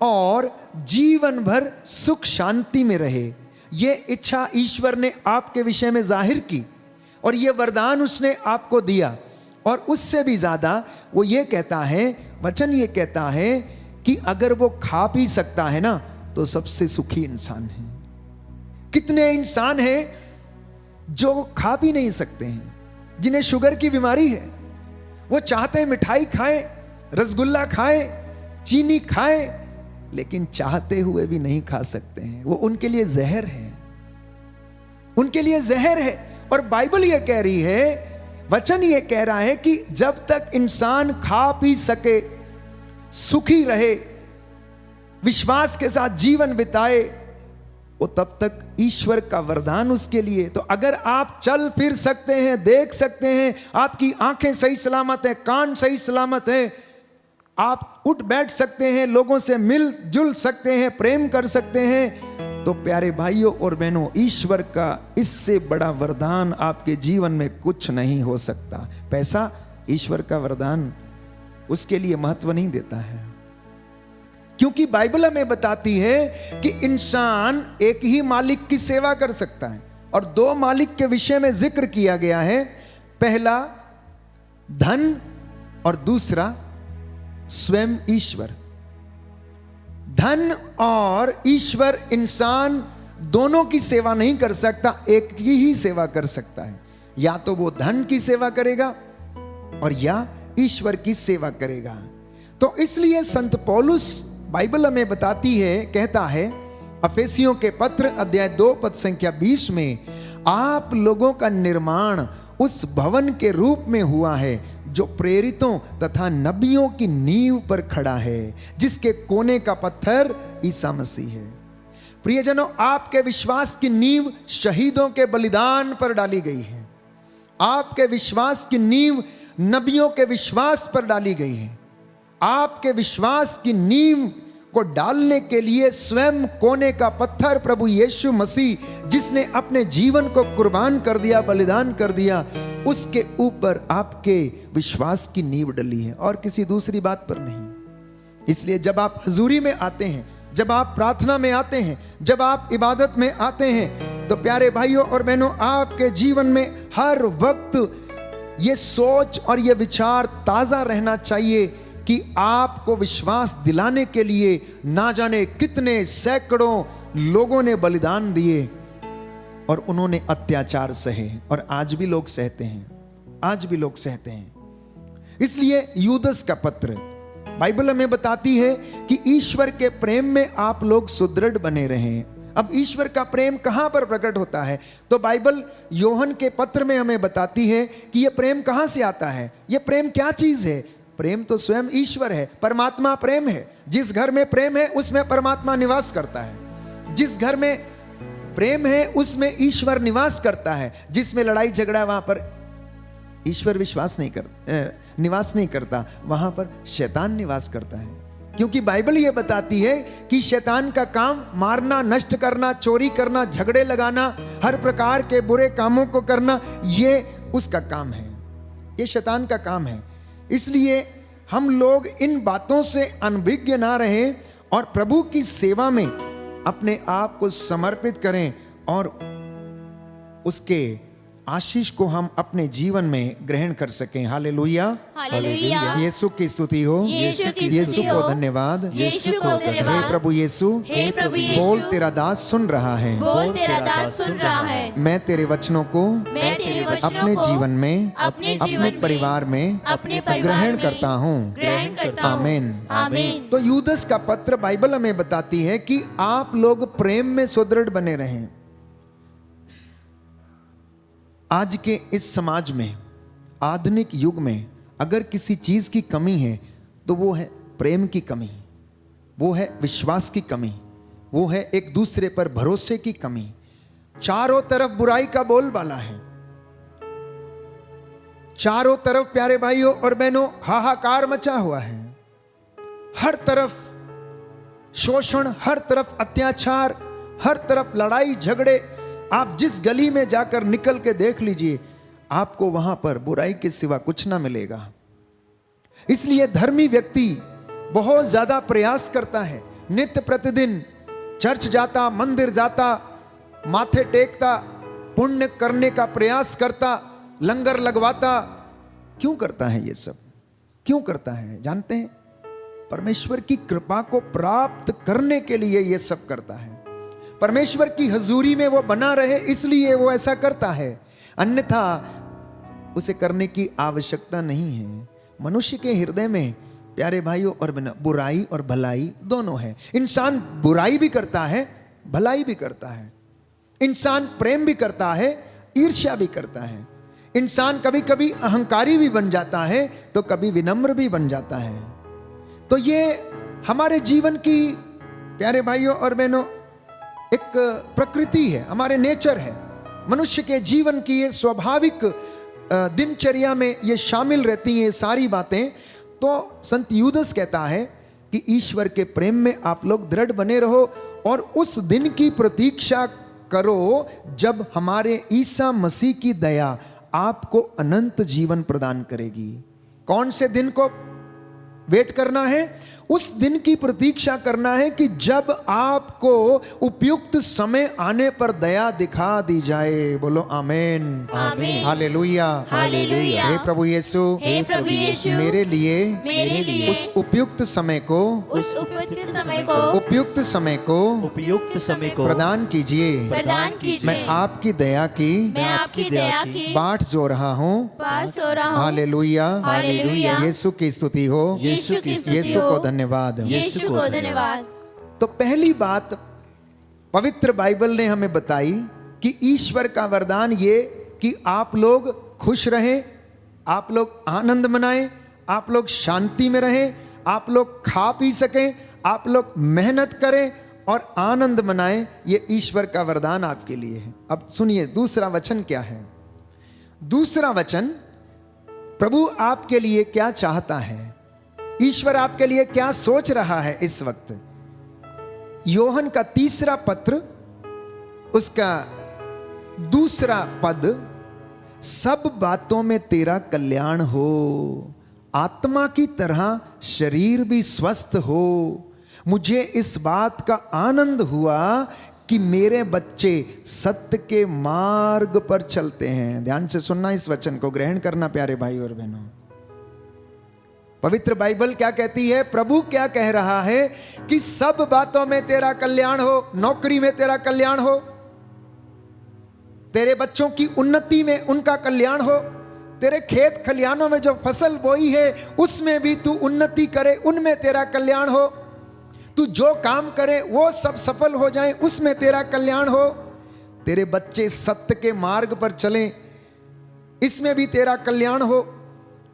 और जीवन भर सुख शांति में रहे। ये इच्छा ईश्वर ने आपके विषय में जाहिर की और ये वरदान उसने आपको दिया। और उससे भी ज्यादा वो ये कहता है, वचन ये कहता है कि अगर वो खा पी सकता है ना तो सबसे सुखी इंसान है। कितने इंसान हैं जो खा पी नहीं सकते हैं, जिन्हें शुगर की बीमारी है, वो चाहते हैं मिठाई खाएं, रसगुल्ला खाएं, चीनी खाएं, लेकिन चाहते हुए भी नहीं खा सकते हैं। वो उनके लिए जहर है, उनके लिए जहर है। और बाइबल ये कह रही है, वचन ये कह रहा है कि जब तक इंसान खा पी सके, सुखी रहे, विश्वास के साथ जीवन बिताए, वो तब तक ईश्वर का वरदान उसके लिए। तो अगर आप चल फिर सकते हैं, देख सकते हैं, आपकी आंखें सही सलामत हैं, कान सही सलामत हैं, आप उठ बैठ सकते हैं, लोगों से मिल जुल सकते हैं, प्रेम कर सकते हैं, तो प्यारे भाइयों और बहनों, ईश्वर का इससे बड़ा वरदान आपके जीवन में कुछ नहीं हो सकता। पैसा ईश्वर का वरदान उसके लिए महत्व नहीं देता है, क्योंकि बाइबल हमें बताती है कि इंसान एक ही मालिक की सेवा कर सकता है। और दो मालिक के विषय में जिक्र किया गया है, पहला धन और दूसरा स्वयं ईश्वर। धन और ईश्वर, इंसान दोनों की सेवा नहीं कर सकता, एक की ही सेवा कर सकता है। या तो वो धन की सेवा करेगा और या ईश्वर की सेवा करेगा। तो इसलिए संत पौलुस, बाइबल हमें बताती है, कहता है अफेसियों के पत्र अध्याय 2 पद संख्या 20 में, आप लोगों का निर्माण उस भवन के रूप में हुआ है जो प्रेरितों तथा नबियों की नींव पर खड़ा है, जिसके कोने का पत्थर ईसा मसीह है। प्रियजनों, आपके विश्वास की नींव शहीदों के बलिदान पर डाली गई है। आपके विश्वास की नींव नबियों के विश्वास पर डाली गई है। आपके विश्वास की नींव को डालने के लिए स्वयं कोने का पत्थर प्रभु यीशु मसीह, जिसने अपने जीवन को कुर्बान कर दिया, बलिदान कर दिया, उसके ऊपर आपके विश्वास की नींव डली है और किसी दूसरी बात पर नहीं। इसलिए जब आप हजूरी में आते हैं, जब आप प्रार्थना में आते हैं, जब आप इबादत में आते हैं, तो प्यारे भाइयों और बहनों, आपके जीवन में हर वक्त ये सोच और ये विचार ताजा रहना चाहिए कि आपको विश्वास दिलाने के लिए ना जाने कितने सैकड़ों लोगों ने बलिदान दिए और उन्होंने अत्याचार सहे, और आज भी लोग सहते हैं, आज भी लोग सहते हैं। इसलिए यूदस का पत्र, बाइबल हमें बताती है कि ईश्वर के प्रेम में आप लोग सुदृढ़ बने रहें। अब ईश्वर का प्रेम कहां पर प्रकट होता है? तो बाइबल योहन के पत्र में हमें बताती है कि यह प्रेम कहां से आता है, यह प्रेम क्या चीज है। प्रेम तो स्वयं ईश्वर है, परमात्मा प्रेम है। जिस घर में प्रेम है उसमें परमात्मा निवास करता है। जिस घर में प्रेम है उसमें ईश्वर निवास करता है। जिसमें लड़ाई झगड़ा, वहां पर ईश्वर निवास नहीं करता, वहां पर शैतान निवास करता है। क्योंकि बाइबल यह बताती है कि शैतान का काम मारना, नष्ट करना, चोरी करना, झगड़े लगाना, हर प्रकार के बुरे कामों को करना, ये उसका काम है, ये शैतान का काम है। इसलिए हम लोग इन बातों से अनभिज्ञ ना रहें और प्रभु की सेवा में अपने आप को समर्पित करें और उसके आशीष को हम अपने जीवन में ग्रहण कर सकें। Hallelujah, hallelujah. यीशु की स्तुति हो, यीशु की यीशु स्तुति को हो, धन्यवाद, यीशु को धन्यवाद। हे प्रभु यीशु, हे प्रभु यीशु, बोल तेरा दास सुन रहा है, बोल तेरा दास सुन रहा है। मैं तेरे वचनों को मैं तेरे वचनों अपने को जीवन में, अपने जीवन अपने में, परिवार में अपने परिवार ग्रहण में करता हूँ। ग्रहण करता हूँ। आमीन। आमीन। तो यूदस का पत्र, बाइबल हमें बताती है कि आप लोग प्रेम में सुदृढ़ बने रहें। आज के इस समाज में, आधुनिक युग में, अगर किसी चीज की कमी है तो वो है प्रेम की कमी। वो है विश्वास की कमी, वो है एक दूसरे पर भरोसे की कमी। चारों तरफ बुराई का बोलबाला है, चारों तरफ प्यारे भाइयों और बहनों हाहाकार मचा हुआ है। हर तरफ शोषण, हर तरफ अत्याचार, हर तरफ लड़ाई झगड़े। आप जिस गली में जाकर निकल के देख लीजिए, आपको वहां पर बुराई के सिवा कुछ ना मिलेगा। इसलिए धर्मी व्यक्ति बहुत ज्यादा प्रयास करता है, नित्य प्रतिदिन चर्च जाता, मंदिर जाता, माथे टेकता, पुण्य करने का प्रयास करता, लंगर लगवाता। क्यों करता है ये सब? क्यों करता है जानते हैं? परमेश्वर की कृपा को प्राप्त करने के लिए ये सब करता है। परमेश्वर की हजूरी में वो बना रहे, इसलिए वो ऐसा करता है, अन्यथा उसे करने की आवश्यकता नहीं है। मनुष्य के हृदय में प्यारे भाइयों और बहनों बुराई और भलाई दोनों है। इंसान बुराई भी करता है, भलाई भी करता है। इंसान प्रेम भी करता है, ईर्ष्या भी करता है। इंसान कभी कभी अहंकारी भी बन जाता है, तो कभी विनम्र भी बन जाता है। तो ये हमारे जीवन की प्यारे भाइयों और बहनों एक प्रकृति है, हमारे नेचर है। मनुष्य के जीवन की ये स्वाभाविक दिनचर्या में ये शामिल रहती हैं ये सारी बातें। तो संत यूदस कहता है कि ईश्वर के प्रेम में आप लोग दृढ़ बने रहो और उस दिन की प्रतीक्षा करो जब हमारे ईसा मसीह की दया आपको अनंत जीवन प्रदान करेगी। कौन से दिन को वेट करना है? उस दिन की प्रतीक्षा करना है कि जब आपको उपयुक्त समय आने पर दया दिखा दी जाए। बोलो आमेन, आमीन, हालेलुया, हालेलुया। हे प्रभु यीशु, हे प्रभु यीशु, मेरे लिए उस उपयुक्त समय को उपयुक्त समय को प्रदान कीजिए। मैं आपकी दया की बाट जो रहा हूँ। Hallelujah, hallelujah. यीशु की स्तुति हो, यीशु को धन्यवाद। तो पहली बात पवित्र बाइबल ने हमें बताई कि ईश्वर का वरदान ये कि आप लोग खुश रहें, आप लोग आनंद मनाएं, आप लोग शांति में रहें, आप लोग खा पी सकें, आप लोग मेहनत करें और आनंद मनाएं। ये ईश्वर का वरदान आपके लिए है। अब सुनिए दूसरा वचन क्या है। दूसरा वचन, प्रभु आपके लिए क्या चाहता है, ईश्वर आपके लिए क्या सोच रहा है इस वक्त। योहन का 3 पत्र, उसका 2 पद, सब बातों में तेरा कल्याण हो, आत्मा की तरह शरीर भी स्वस्थ हो। मुझे इस बात का आनंद हुआ कि मेरे बच्चे सत्य के मार्ग पर चलते हैं। ध्यान से सुनना, इस वचन को ग्रहण करना प्यारे भाई और बहनों। पवित्र बाइबल क्या कहती है? प्रभु क्या कह रहा है कि सब बातों में तेरा कल्याण हो। नौकरी में तेरा कल्याण हो, तेरे बच्चों की उन्नति में उनका कल्याण हो, तेरे खेत खलियानों में जो फसल बोई है उसमें भी तू उन्नति करे, उनमें तेरा कल्याण हो। तू जो काम करे वो सब सफल हो जाए, उसमें तेरा कल्याण हो। तेरे बच्चे सत्य के मार्ग पर चलें, इसमें भी तेरा कल्याण हो।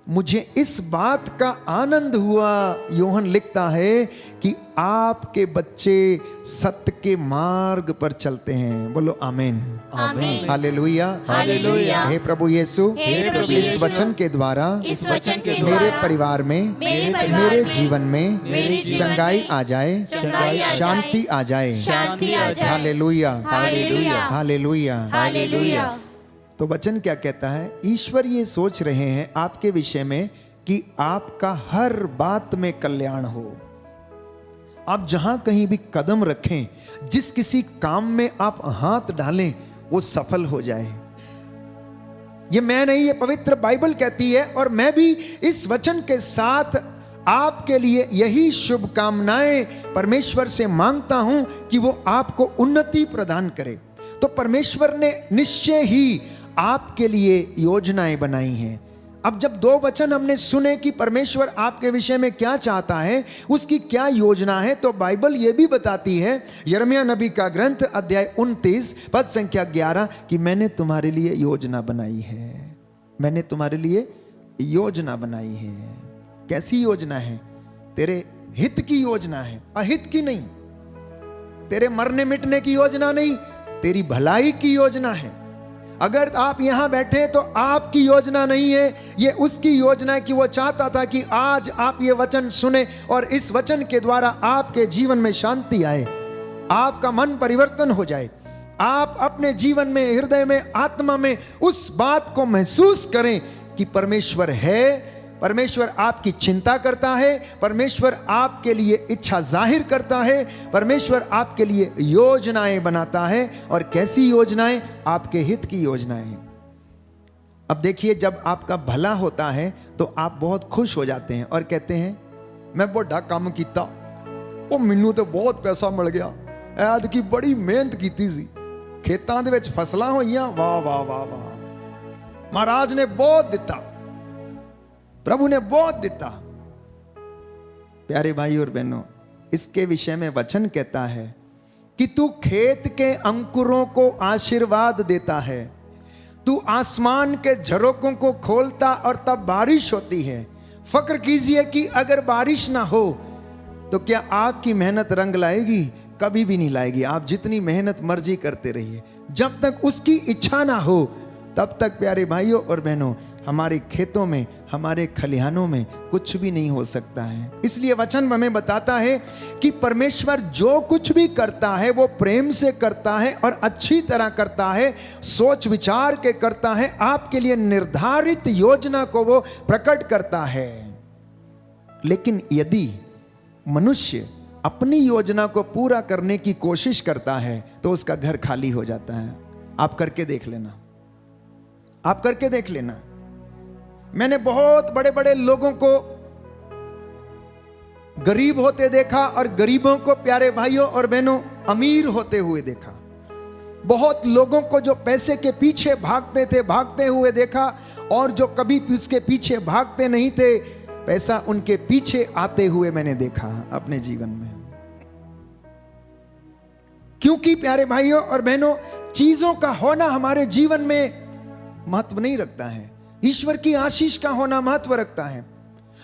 मुझे इस बात का आनंद हुआ, योहन लिखता है, कि आपके बच्चे सत्य के मार्ग पर चलते हैं। बोलो आमीन, आमीन, हालेलुया, हालेलुया। हे प्रभु यीशु, इस वचन के द्वारा मेरे परिवार में, मेरे जीवन में चंगाई आ जाए, शांति आ जाए। Hallelujah, hallelujah, hallelujah. तो वचन क्या कहता है? ईश्वर ये सोच रहे हैं आपके विषय में कि आपका हर बात में कल्याण हो। आप जहां कहीं भी कदम रखें, जिस किसी काम में आप हाथ डालें, वो सफल हो जाए। ये मैं नहीं, ये पवित्र बाइबल कहती है। और मैं भी इस वचन के साथ आपके लिए यही शुभकामनाएं परमेश्वर से मांगता हूं कि वो आपको उन्नति प्रदान करे। तो परमेश्वर ने निश्चय ही आपके लिए योजनाएं बनाई हैं। अब जब 2 वचन हमने सुने कि परमेश्वर आपके विषय में क्या चाहता है, उसकी क्या योजना है, तो बाइबल यह भी बताती है, यिर्मयाह नबी का ग्रंथ अध्याय 29 पद संख्या 11, कि मैंने तुम्हारे लिए योजना बनाई है। मैंने तुम्हारे लिए योजना बनाई है। कैसी योजना है? तेरे हित की योजना है, अहित की नहीं। तेरे मरने मिटने की योजना नहीं, तेरी भलाई की योजना है। अगर आप यहां बैठे तो आपकी योजना नहीं है, ये उसकी योजना है कि वो चाहता था कि आज आप ये वचन सुने और इस वचन के द्वारा आपके जीवन में शांति आए, आपका मन परिवर्तन हो जाए, आप अपने जीवन में, हृदय में, आत्मा में उस बात को महसूस करें कि परमेश्वर है, परमेश्वर आपकी चिंता करता है, परमेश्वर आपके लिए इच्छा जाहिर करता है, परमेश्वर आपके लिए योजनाएं बनाता है। और कैसी योजनाएं? आपके हित की योजनाएं। अब देखिए, जब आपका भला होता है तो आप बहुत खुश हो जाते हैं और कहते हैं मैं बड़ा काम किया, वो मैनू तो बहुत पैसा मिल गया, ऐद की बड़ी मेहनत की सी, खेतों दे विच फसलां होईयां, वाह वाह वाह वाह, महाराज ने बहुत दिता, प्रभु ने बहुत दिता। प्यारे भाई और बहनों, इसके विषय में वचन कहता है कि तू खेत के अंकुरों को आशीर्वाद देता है, तू आसमान के झरोकों को खोलता और तब बारिश होती है। फक्र कीजिए कि अगर बारिश ना हो तो क्या आपकी मेहनत रंग लाएगी? कभी भी नहीं लाएगी। आप जितनी मेहनत मर्जी करते रहिए, जब तक उसकी इच्छा ना हो तब तक प्यारे भाइयों और बहनों हमारे खेतों में, हमारे खलिहानों में कुछ भी नहीं हो सकता है। इसलिए वचन हमें बताता है कि परमेश्वर जो कुछ भी करता है वो प्रेम से करता है और अच्छी तरह करता है, सोच विचार के करता है, आपके लिए निर्धारित योजना को वो प्रकट करता है। लेकिन यदि मनुष्य अपनी योजना को पूरा करने की कोशिश करता है तो उसका घर खाली हो जाता है। आप करके देख लेना, आप करके देख लेना। मैंने बहुत बड़े बड़े लोगों को गरीब होते देखा और गरीबों को प्यारे भाइयों और बहनों अमीर होते हुए देखा। बहुत लोगों को जो पैसे के पीछे भागते थे भागते हुए देखा, और जो कभी उसके पीछे भागते नहीं थे पैसा उनके पीछे आते हुए मैंने देखा अपने जीवन में। क्योंकि प्यारे भाइयों और बहनों, चीजों का होना हमारे जीवन में महत्व नहीं रखता है, ईश्वर की आशीष का होना महत्व रखता है।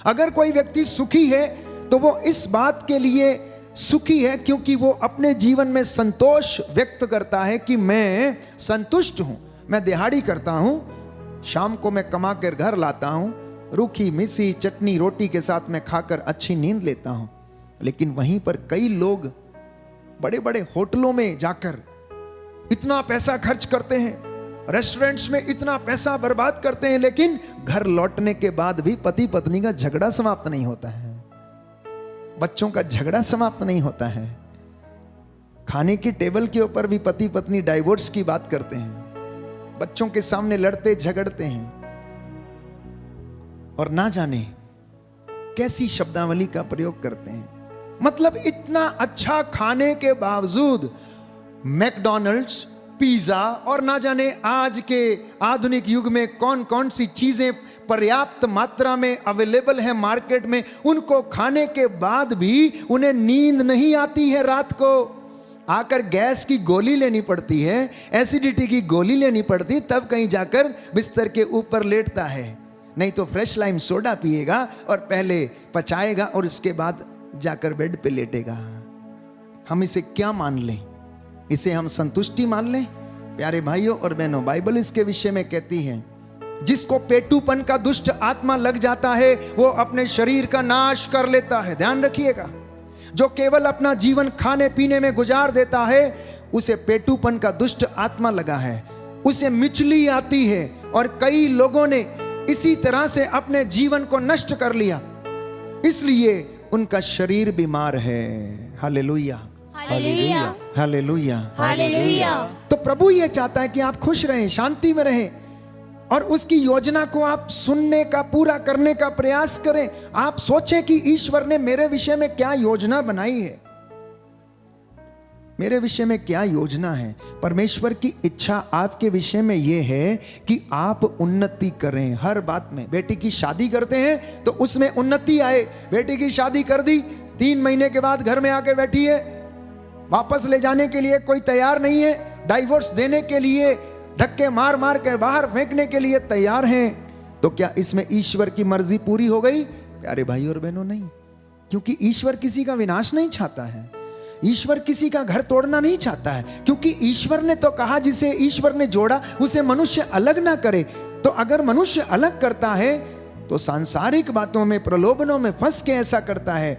अगर कोई व्यक्ति सुखी है तो वो इस बात के लिए सुखी है क्योंकि वो अपने जीवन में संतोष व्यक्त करता है कि मैं संतुष्ट हूं, मैं दिहाड़ी करता हूं, शाम को मैं कमा कर घर लाता हूं, रूखी मिसी चटनी रोटी के साथ में खाकर अच्छी नींद लेता हूं। लेकिन वहीं पर कई लोग बड़े बड़े होटलों में जाकर इतना पैसा खर्च करते हैं, रेस्टोरेंट्स में इतना पैसा बर्बाद करते हैं, लेकिन घर लौटने के बाद भी पति पत्नी का झगड़ा समाप्त नहीं होता है, बच्चों का झगड़ा समाप्त नहीं होता है। खाने की टेबल के ऊपर भी पति पत्नी डाइवोर्स की बात करते हैं, बच्चों के सामने लड़ते झगड़ते हैं, और ना जाने कैसी शब्दावली का प्रयोग करते हैं। मतलब इतना अच्छा खाने के बावजूद मैकडॉनल्ड्स, पिज्जा और ना जाने आज के आधुनिक युग में कौन कौन सी चीजें पर्याप्त मात्रा में अवेलेबल है मार्केट में, उनको खाने के बाद भी उन्हें नींद नहीं आती है। रात को आकर गैस की गोली लेनी पड़ती है, एसिडिटी की गोली लेनी पड़ती, तब कहीं जाकर बिस्तर के ऊपर लेटता है। नहीं तो फ्रेश लाइम सोडा पिएगा और पहले पचाएगा और उसके बाद जाकर बेड पे लेटेगा। हम इसे क्या मान लें? इसे हम संतुष्टि मान लें? प्यारे भाइयों और बहनों, बाइबल इसके विषय में कहती है, जिसको पेटूपन का दुष्ट आत्मा लग जाता है वो अपने शरीर का नाश कर लेता है। ध्यान रखिएगा, जो केवल अपना जीवन खाने पीने में गुजार देता है उसे पेटूपन का दुष्ट आत्मा लगा है, उसे मिचली आती है। और कई लोगों ने इसी तरह से अपने जीवन को नष्ट कर लिया, इसलिए उनका शरीर बीमार है। Hallelujah, hallelujah, hallelujah, hallelujah. तो प्रभु ये चाहता है कि आप खुश रहें, शांति में रहें, और उसकी योजना को आप सुनने का, पूरा करने का प्रयास करें। आप सोचें कि ईश्वर ने मेरे विषय में क्या योजना बनाई है, मेरे विषय में क्या योजना है। परमेश्वर की इच्छा आपके विषय में यह है कि आप उन्नति करें हर बात में। बेटी की शादी करते हैं तो उसमें उन्नति आए। बेटी की शादी कर दी, 3 महीने के बाद घर में आके बैठी है, वापस ले जाने के लिए कोई तैयार नहीं है, डाइवोर्स देने के लिए, धक्के मार मार कर बाहर फेंकने के लिए तैयार हैं, तो क्या इसमें ईश्वर की मर्जी पूरी हो गई? प्यारे भाई और बहनों, नहीं। क्योंकि ईश्वर किसी का विनाश नहीं चाहता है, ईश्वर किसी का घर तोड़ना नहीं चाहता है, क्योंकि ईश्वर ने तो कहा जिसे ईश्वर ने जोड़ा उसे मनुष्य अलग ना करे। तो अगर मनुष्य अलग करता है तो सांसारिक बातों में, प्रलोभनों में फंस के ऐसा करता है।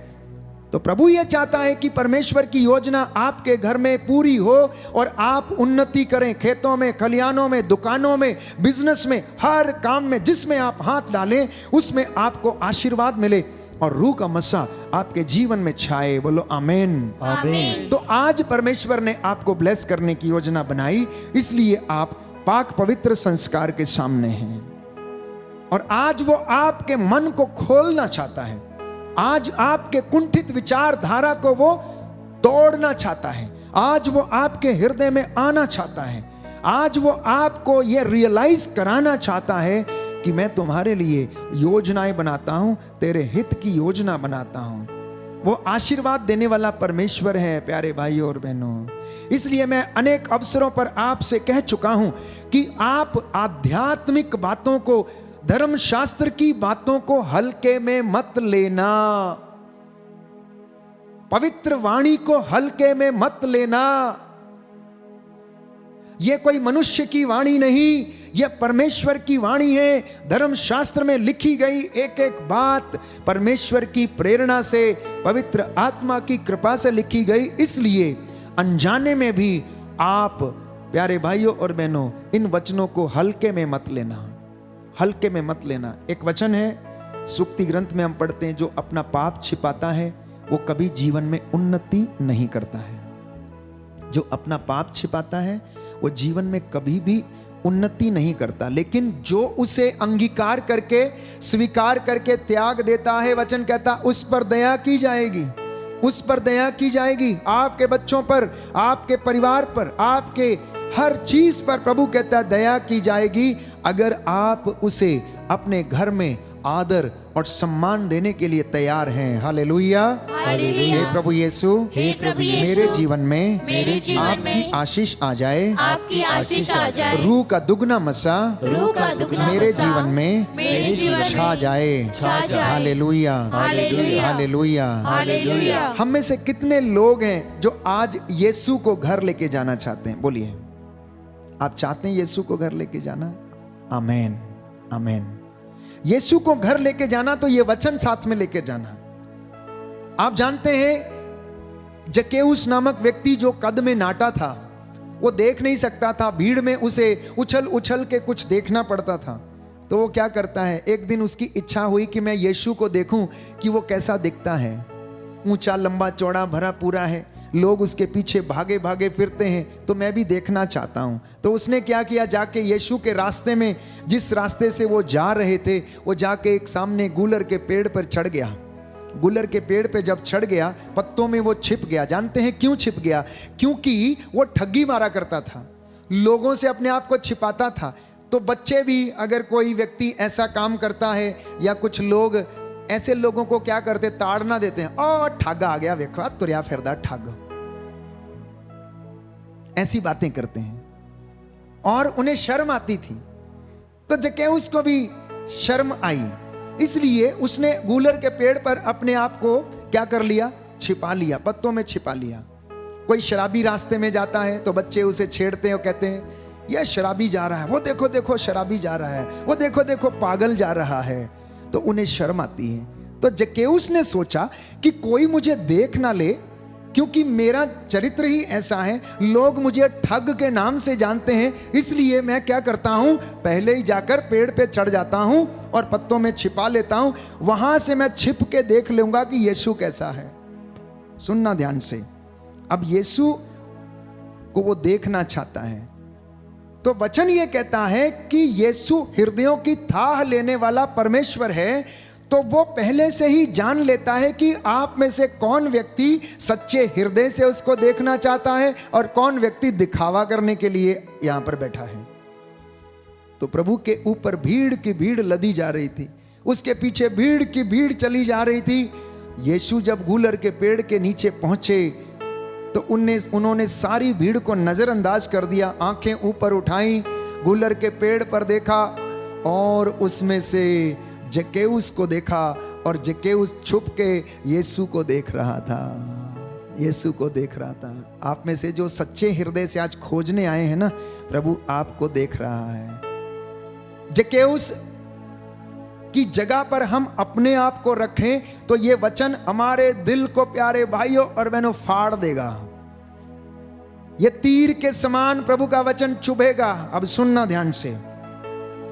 तो प्रभु यह चाहता है कि परमेश्वर की योजना आपके घर में पूरी हो और आप उन्नति करें, खेतों में, खलिहानों में, दुकानों में, बिजनेस में, हर काम में जिसमें आप हाथ डालें उसमें आपको आशीर्वाद मिले और रूह का मसा आपके जीवन में छाए। बोलो आमीन। आमीन। तो आज परमेश्वर ने आपको ब्लेस करने की योजना बनाई, इसलिए आप पाक पवित्र संस्कार के सामने हैं। और आज वो आपके मन को खोलना चाहता है, आज आपके कुंठित विचारधारा को वो तोड़ना चाहता है, आज वो आपके हृदय में आना चाहता है, आज वो आपको ये रियलाइज कराना चाहता है कि मैं तुम्हारे लिए योजनाएं बनाता हूं, तेरे हित की योजना बनाता हूं। वो आशीर्वाद देने वाला परमेश्वर है प्यारे भाइयों और बहनों। इसलिए मैं अनेक अवसरों पर आपसे कह चुका हूं कि आप आध्यात्मिक बातों को, धर्मशास्त्र की बातों को हल्के में मत लेना, पवित्र वाणी को हल्के में मत लेना। यह कोई मनुष्य की वाणी नहीं, यह परमेश्वर की वाणी है। धर्मशास्त्र में लिखी गई एक एक बात परमेश्वर की प्रेरणा से, पवित्र आत्मा की कृपा से लिखी गई। इसलिए अनजाने में भी आप प्यारे भाइयों और बहनों इन वचनों को हल्के में मत लेना, हल्के में मत लेना। एक वचन है सुक्ति ग्रंथ में हम पढ़ते हैं, जो अपना पाप छिपाता है वो कभी जीवन में उन्नति नहीं करता है। जो अपना पाप छिपाता है वो जीवन में कभी भी उन्नति नहीं करता, लेकिन जो उसे अंगीकार करके, स्वीकार करके त्याग देता है, वचन कहता उस पर दया की जाएगी, उस पर दया की जाएगी। आपके बच्चों पर, आपके परिवार पर, आपके हर चीज पर प्रभु कहता है दया की जाएगी, अगर आप उसे अपने घर में आदर और सम्मान देने के लिए तैयार हैं। हालेलुया। हालेलुया। हे प्रभु यीशु, हे प्रभु यीशु, मेरे जीवन में, मेरे जीवन आपकी में आशीष आ जाए, आपकी आशीष आ जाए, रूह का दुगना मसा रूह का दुगना मेरे मसा जीवन में मेरे जीवन में छा जाए। छा जाए। Hallelujah, hallelujah. हालेलुया। हालेलुया। हम में से कितने लोग हैं जो आज यीशु को घर लेके जाना चाहते हैं? बोलिए, आप चाहते हैं यीशु को घर लेके जाना? आमेन, आमेन। यीशु को घर लेके जाना तो ये वचन साथ में लेके जाना। आप जानते हैं जकेउस नामक व्यक्ति जो कद में नाटा था, वो देख नहीं सकता था, भीड़ में उसे उछल उछल के कुछ देखना पड़ता था। तो वो क्या करता है, एक दिन उसकी इच्छा हुई कि मैं यीशु को देखूं कि वो कैसा दिखता है। ऊंचा, लंबा, चौड़ा, भरा पूरा है, लोग उसके पीछे भागे भागे फिरते हैं, तो मैं भी देखना चाहता हूं। तो उसने क्या किया, जाके यीशु के रास्ते में, जिस रास्ते से वो जा रहे थे, वो जाके एक सामने गूलर के पेड़ पर चढ़ गया। गूलर के पेड़ पे जब चढ़ गया, पत्तों में वो छिप गया। जानते हैं क्यों छिप गया? क्योंकि वो ठगी मारा करता था, लोगों से अपने आप को छिपाता था। तो बच्चे भी, अगर कोई व्यक्ति ऐसा काम करता है या कुछ लोग ऐसे लोगों को क्या करते, ताड़ना देते हैं, ओ ठगा आ गया, देखो तुरिया फिरदा ठग, ऐसी बातें करते हैं और उन्हें शर्म आती थी। तो जकेउस को भी शर्म आई, इसलिए उसने गूलर के पेड़ पर अपने आप को क्या कर लिया, छिपा लिया, पत्तों में छिपा लिया। कोई शराबी रास्ते में जाता है तो बच्चे उसे छेड़ते हैं और कहते हैं यह शराबी जा रहा है, वो देखो देखो शराबी जा रहा है, वो देखो देखो पागल जा रहा है। तो उन्हें शर्म आती है। तो जकेउस ने सोचा कि कोई मुझे देख ना ले, क्योंकि मेरा चरित्र ही ऐसा है, लोग मुझे ठग के नाम से जानते हैं, इसलिए मैं क्या करता हूं, पहले ही जाकर पेड़ पे चढ़ जाता हूं और पत्तों में छिपा लेता हूं, वहां से मैं छिप के देख लूंगा कि यीशु कैसा है। सुनना ध्यान से, अब यीशु को वो देखना चाहता है। तो वचन ये कहता है कि यीशु हृदयों की थाह लेने वाला परमेश्वर है। तो वो पहले से ही जान लेता है कि आप में से कौन व्यक्ति सच्चे हृदय से उसको देखना चाहता है और कौन व्यक्ति दिखावा करने के लिए यहां पर बैठा है। तो प्रभु के ऊपर भीड़ की भीड़ लदी जा रही थी, उसके पीछे भीड़ की भीड़ चली जा रही थी। यीशु जब गूलर के पेड़ के नीचे पहुंचे तो उन्होंने सारी भीड़ को नजरअंदाज कर दिया, आंखें ऊपर उठाई, गूलर के पेड़ पर देखा और उसमें से जक्केउस को देखा और जक्केउस छुप के यीशु को देख रहा था, यीशु को देख रहा था। आप में से जो सच्चे हृदय से आज खोजने आए हैं ना, प्रभु आपको देख रहा है। जक्केउस की जगह पर हम अपने आप को रखें तो ये वचन हमारे दिल को प्यारे भाइयों और बहनों फाड़ देगा। ये तीर के समान प्रभु का वचन चुभेगा। अब सुनना ध्यान से।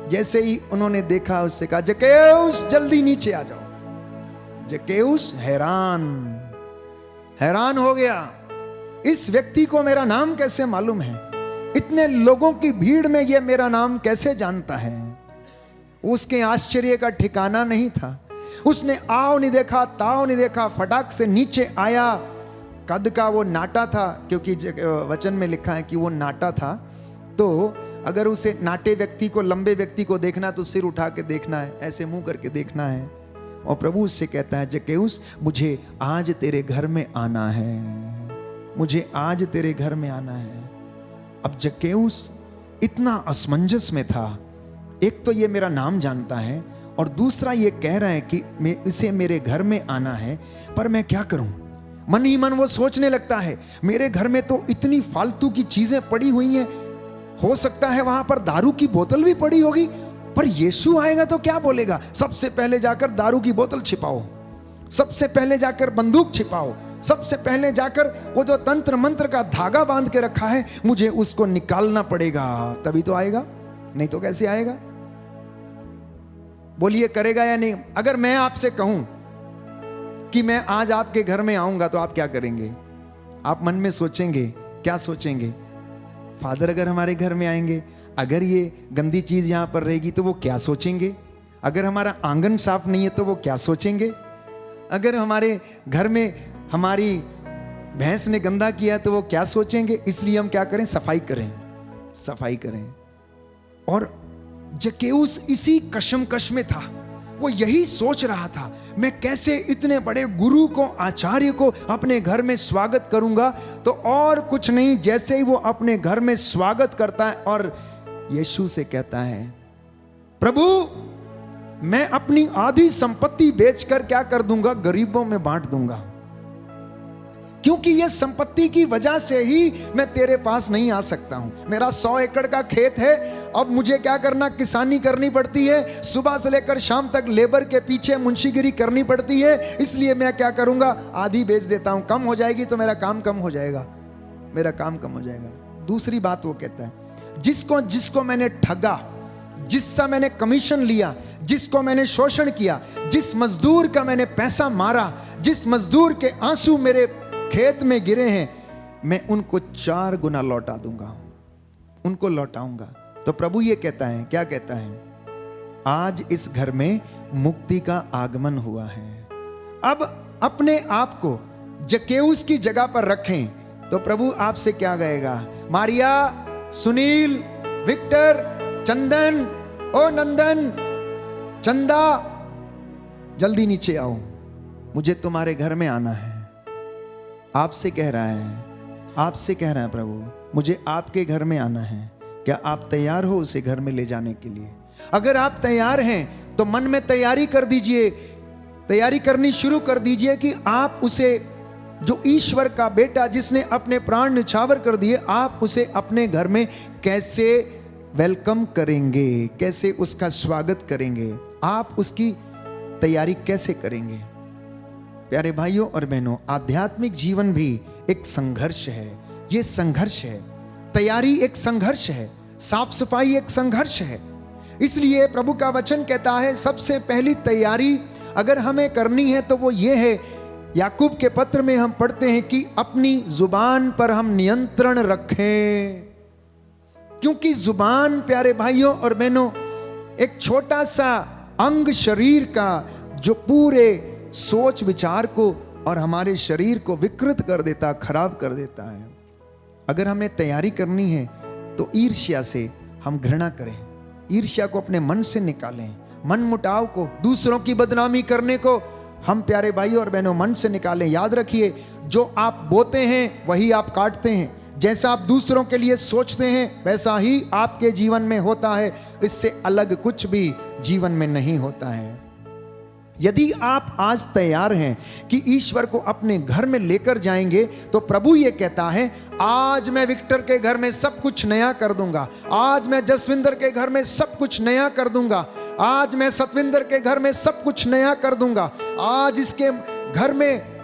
जैसे ही उन्होंने देखा, उससे कहा जक्केउस जल्दी नीचे आ जाओ। जक्केउस हैरान हो गया, इस व्यक्ति को मेरा नाम कैसे मालूम है? इतने लोगों की भीड़ में ये मेरा नाम कैसे जानता है? उसके आश्चर्य का ठिकाना नहीं था। उसने आओ नहीं देखा, ताओ नहीं देखा, फटाक से नीचे आया। कद का वो नाटा था, क्योंकि वचन में लिखा है कि वो नाटा था। तो अगर उसे नाटे व्यक्ति को, लंबे व्यक्ति को देखना तो सिर उठा के देखना है, ऐसे मुंह करके देखना है। और प्रभु उससे कहता है जक्केउस मुझे आज तेरे घर में आना है, मुझे आज तेरे घर में आना है। अब जक्केउस इतना असमंजस में था। एक तो ये मेरा नाम जानता है और दूसरा ये कह रहा है कि मैं इसे मेरे घर में आना है, पर मैं क्या करूं? मन ही मन वो सोचने लगता है, मेरे घर में तो इतनी फालतू की चीजें पड़ी हुई हैं, हो सकता है वहां पर दारू की बोतल भी पड़ी होगी, पर यीशु आएगा तो क्या बोलेगा? सबसे पहले जाकर दारू की बोतल छिपाओ, सबसे पहले जाकर बंदूक छिपाओ, सबसे पहले जाकर वो जो तंत्र मंत्र का धागा बांध के रखा है मुझे उसको निकालना पड़ेगा, तभी तो आएगा, नहीं तो कैसे आएगा? बोलिए करेगा या नहीं? अगर मैं आपसे कहूं कि मैं आज आपके घर में आऊंगा तो आप क्या करेंगे? आप मन में सोचेंगे, क्या सोचेंगे? फादर अगर हमारे घर में आएंगे, अगर ये गंदी चीज यहां पर रहेगी तो वो क्या सोचेंगे? अगर हमारा आंगन साफ नहीं है तो वो क्या सोचेंगे? अगर हमारे घर में हमारी भैंस ने गंदा किया तो वो क्या सोचेंगे? इसलिए हम क्या करें? सफाई करें, सफाई करें। और जक्केउस इसी कशमकश में था, वो यही सोच रहा था, मैं कैसे इतने बड़े गुरु को, आचार्य को अपने घर में स्वागत करूंगा। तो और कुछ नहीं, जैसे ही वो अपने घर में स्वागत करता है और यीशु से कहता है प्रभु मैं अपनी आधी संपत्ति बेचकर क्या कर दूंगा? गरीबों में बांट दूंगा, क्योंकि ये संपत्ति की वजह से ही मैं तेरे पास नहीं आ सकता हूं। मेरा 100 एकड़ का खेत है, अब मुझे क्या करना? किसानी करनी पड़ती है, सुबह से लेकर शाम तक लेबर के पीछे मुंशीगिरी करनी पड़ती है, इसलिए मैं क्या करूंगा? आधी बेच देता हूं, कम हो जाएगी तो मेरा काम कम हो जाएगा, मेरा काम कम हो जाएगा। दूसरी बात वो कहता है, जिसको मैंने ठगा, जिससे मैंने कमीशन लिया, जिसको मैंने शोषण किया, जिस मजदूर का मैंने पैसा मारा, जिस मजदूर के आंसू मेरे खेत में गिरे हैं, मैं उनको 4 गुना लौटा दूंगा, उनको लौटाऊंगा। तो प्रभु ये कहता है, क्या कहता है? आज इस घर में मुक्ति का आगमन हुआ है। अब अपने आप को जक्केउस की जगह पर रखें तो प्रभु आपसे क्या कहेगा? मारिया, सुनील, विक्टर, चंदन, ओ नंदन, चंदा, जल्दी नीचे आओ, मुझे तुम्हारे घर में आना है। आपसे कह रहा है, आपसे कह रहा है प्रभु, मुझे आपके घर में आना है। क्या आप तैयार हो उसे घर में ले जाने के लिए? अगर आप तैयार हैं तो मन में तैयारी कर दीजिए, तैयारी करनी शुरू कर दीजिए कि आप उसे, जो ईश्वर का बेटा जिसने अपने प्राण निछावर कर दिए, आप उसे अपने घर में कैसे वेलकम करेंगे, कैसे उसका स्वागत करेंगे, आप उसकी तैयारी कैसे करेंगे? प्यारे भाइयों और बहनों, आध्यात्मिक जीवन भी एक संघर्ष है। ये संघर्ष है, तैयारी एक संघर्ष है, साफ सफाई एक संघर्ष है। इसलिए प्रभु का वचन कहता है सबसे पहली तैयारी अगर हमें करनी है तो वो ये है, याकूब के पत्र में हम पढ़ते हैं कि अपनी जुबान पर हम नियंत्रण रखें, क्योंकि जुबान प्यारे भाइयों और बहनों एक छोटा सा अंग शरीर का जो पूरे सोच विचार को और हमारे शरीर को विकृत कर देता, खराब कर देता है। अगर हमें तैयारी करनी है तो ईर्ष्या से हम घृणा करें, ईर्ष्या को अपने मन से निकालें, मन मुटाव को, दूसरों की बदनामी करने को हम प्यारे भाइयों और बहनों मन से निकालें। याद रखिए, जो आप बोते हैं वही आप काटते हैं। जैसा आप दूसरों के लिए सोचते हैं वैसा ही आपके जीवन में होता है, इससे अलग कुछ भी जीवन में नहीं होता है। यदि आप आज तैयार हैं कि ईश्वर को अपने घर में लेकर जाएंगे, तो प्रभु ये कहता है, आज मैं विक्टर के घर में सब कुछ नया कर दूंगा, आज मैं जसविंदर के घर में सब कुछ नया कर दूंगा, आज मैं सतविंदर के घर में सब कुछ नया कर दूंगा, आज इसके घर में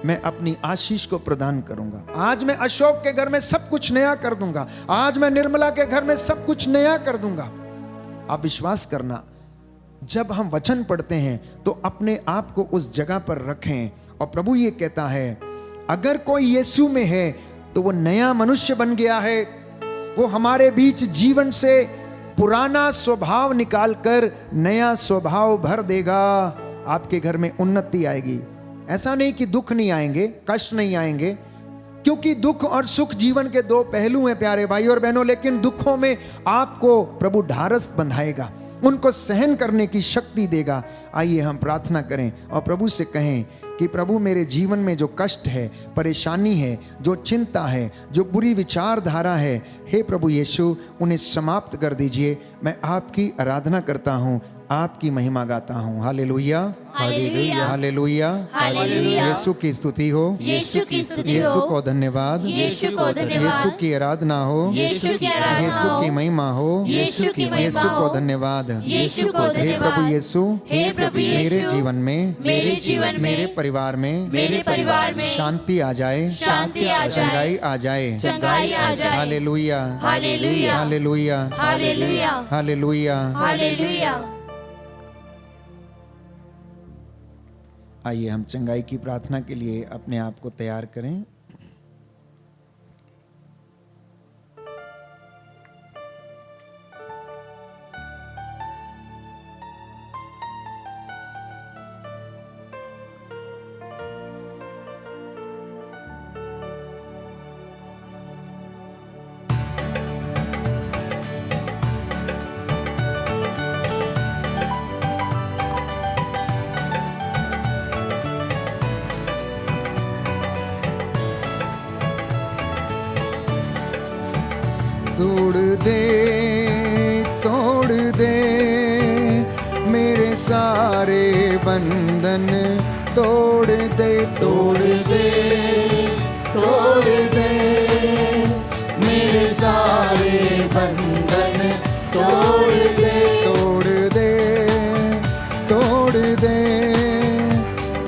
मैं अपनी आशीष को प्रदान करूंगा, आज मैं अशोक के घर में सब कुछ नया कर दूंगा, आज मैं निर्मला के घर में सब कुछ नया कर दूंगा। आप विश्वास करना, जब हम वचन पढ़ते हैं तो अपने आप को उस जगह पर रखें। और प्रभु ये कहता है, अगर कोई यीशु में है तो वो नया मनुष्य बन गया है। वो हमारे बीच जीवन से पुराना स्वभाव निकालकर नया स्वभाव भर देगा। आपके घर में उन्नति आएगी। ऐसा नहीं कि दुख नहीं आएंगे, कष्ट नहीं आएंगे, क्योंकि दुख और सुख जीवन के दो पहलू हैं प्यारे भाई और बहनों। लेकिन दुखों में आपको प्रभु ढारस बंधाएगा, उनको सहन करने की शक्ति देगा। आइए हम प्रार्थना करें और प्रभु से कहें कि प्रभु, मेरे जीवन में जो कष्ट है, परेशानी है, जो चिंता है, जो बुरी विचारधारा है, हे प्रभु यीशु, उन्हें समाप्त कर दीजिए। मैं आपकी आराधना करता हूँ, आपकी महिमा गाता हूँ। Hallelujah, hallelujah, hallelujah, hallelujah. Yeshu की स्तुति हो, यीशु की स्तुति यीशु हो, को धन्यवाद, यीशु को धन्यवाद, यीशु की आराधना हो, यीशु की आराधना यीशु हो, की महिमा हो, यीशु की महिमा यीशु हो, को धन्यवाद, यीशु को हे धन्यवाद। प्रभु यीशु, हे प्रभु यीशु, मेरे जीवन में, मेरे जीवन में, मेरे परिवार में, मेरे परिवार में शांति आ जाए, शांति आ जाए, चंगाई आ जाए, चंगाई आ जाए। Hallelujah, hallelujah, hallelujah, hallelujah, hallelujah. Hallelujah. आइए हम चंगाई की प्रार्थना के लिए अपने आप को तैयार करें। तोड़ दे मेरे सारे बंधन, तोड़ दे, तोड़ दे, तोड़ दे मेरे सारे बंधन, तोड़ दे, तोड़ दे, तोड़ दे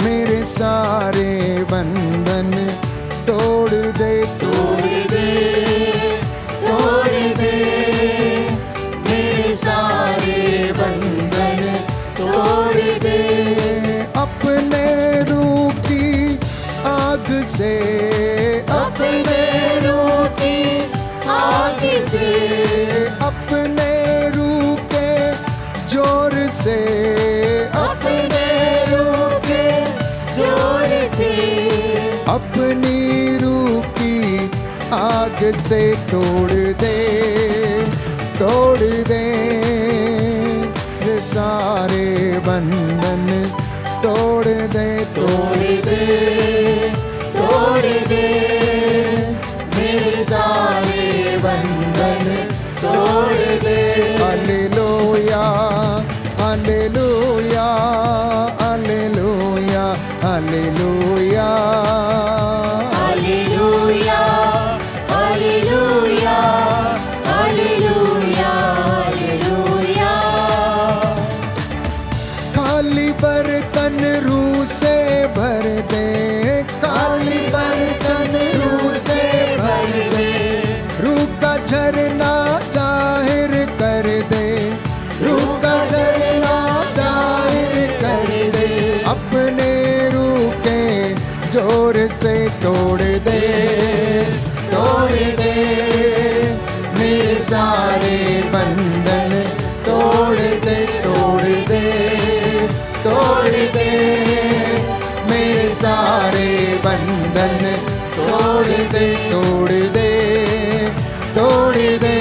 मेरे सारे बंधन, तोड़ दे, तोड़ दे, तोड़ दे मेरे सारे बंधन, तोड़ दे। अपने रूह की आग से, अपने रूह की आग से, अपने रूह के जोर से, अपने रूह के जोर से, अपनी रूह की आग से तोड़ दे, तोड़ दे ये सारे बंधन, तोड़ दे, तोड़ दे, तोड़ दे मेरे सारे बंधन, तोड़ दे। Hallelujah, hallelujah, hallelujah, hallelujah, hallelujah, hallelujah, hallelujah, hallelujah. खाली बर्तन रूह से भर दे, खाली बर्तन रूह से भर दे, रूह का झरना जाहिर कर दे, रूह का झरना जाहिर कर दे, अपने रूह के जोर से तोड़ दे, तोड़ दे मेरे सारे बंधन, तोड़ दे, तोड़ दे, तोड़ दे मेरे सारे बंधन, तोड़ दे, तोड़ दे, तोड़ दे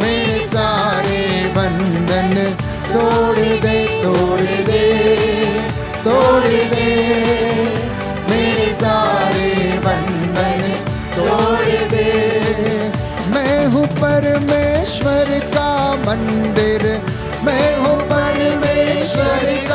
मेरे सारे बंधन, तोड़ दे, तोड़ दे, तोड़ दे मेरे सारे बंधन, तोड़ दे। मैं हूँ परमेश्वर का मंदिर, मैं हूँ परमेश्वर का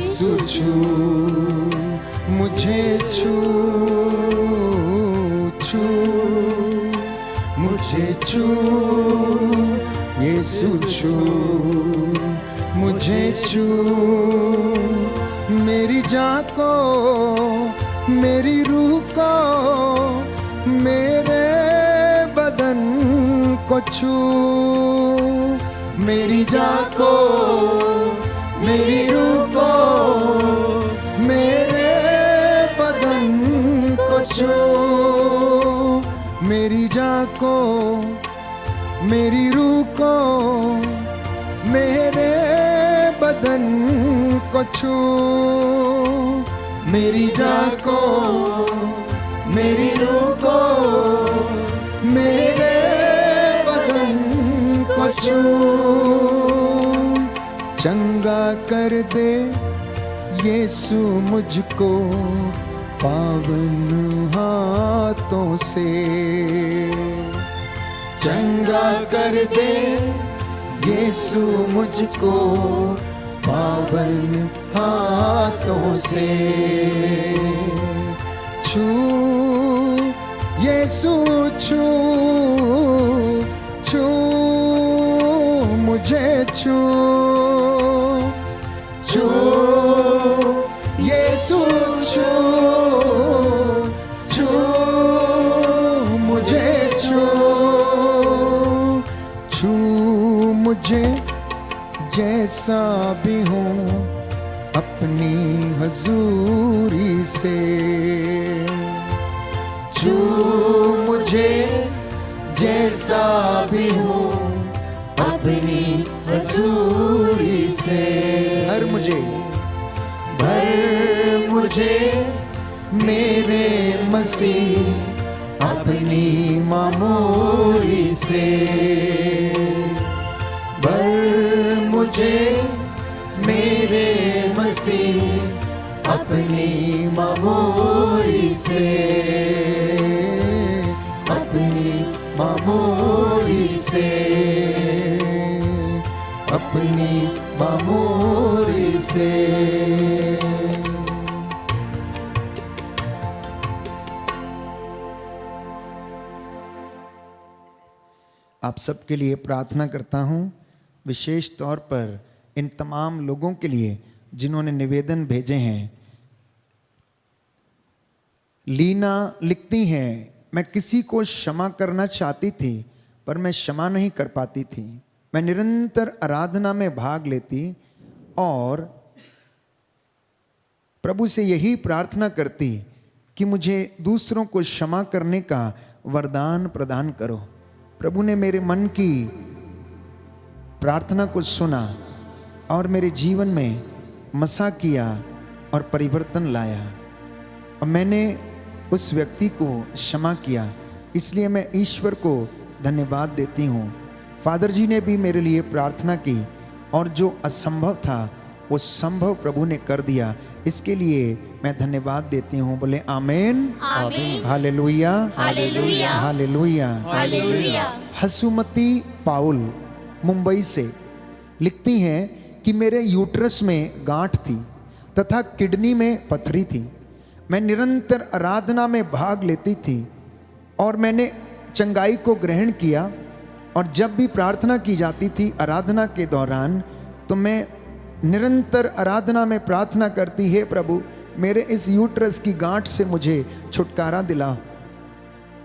यीशु छू मुझे, छू छू मुझे, छू यीशु छू मुझे, छू मेरी जान को, मेरी रूह को, मेरे बदन को छू, मेरी जान को, मेरी रूह को, मेरे बदन को छू, मेरी जान को, मेरी रूह को, मेरे बदन को छू, मेरी जान को, मेरी रूह को, मेरे बदन को छू, चंगा कर दे यीशु मुझको पावन हाथों से, चंगा कर दे यीशु मुझको पावन हाथों से, छू यीशु छू, छू मुझे, छू छू यीशु छू, छू मुझे, छू छू मुझे जैसा भी हूँ अपनी हजूरी से, छू मुझे जैसा भी हूँ अपनी हजूरी से, भर मुझे मेरे मसीह अपनी मामूरी से, भर मुझे मेरे मसीह अपनी मामूरी से, अपनी मामूरी से, अपनी मामूरी से। आप सबके लिए प्रार्थना करता हूँ, विशेष तौर पर इन तमाम लोगों के लिए जिन्होंने निवेदन भेजे हैं। लीना लिखती हैं, मैं किसी को क्षमा करना चाहती थी पर मैं क्षमा नहीं कर पाती थी। मैं निरंतर आराधना में भाग लेती और प्रभु से यही प्रार्थना करती कि मुझे दूसरों को क्षमा करने का वरदान प्रदान करो। प्रभु ने मेरे मन की प्रार्थना को सुना और मेरे जीवन में मसा किया और परिवर्तन लाया और मैंने उस व्यक्ति को क्षमा किया। इसलिए मैं ईश्वर को धन्यवाद देती हूँ। फादर जी ने भी मेरे लिए प्रार्थना की और जो असंभव था वो संभव प्रभु ने कर दिया। इसके लिए मैं धन्यवाद देती हूँ। बोले आमेन, आमीन, हालेलुया, हालेलुया, हालेलुया। हालेलुया। हसुमती पाउल मुंबई से लिखती हैं कि मेरे यूट्रस में गांठ थी तथा किडनी में पथरी थी। मैं निरंतर आराधना में भाग लेती थी और मैंने चंगाई को ग्रहण किया और जब भी प्रार्थना की जाती थी आराधना के दौरान तो मैं निरंतर आराधना में प्रार्थना करती, हे प्रभु मेरे इस यूट्रस की गांठ से मुझे छुटकारा दिला।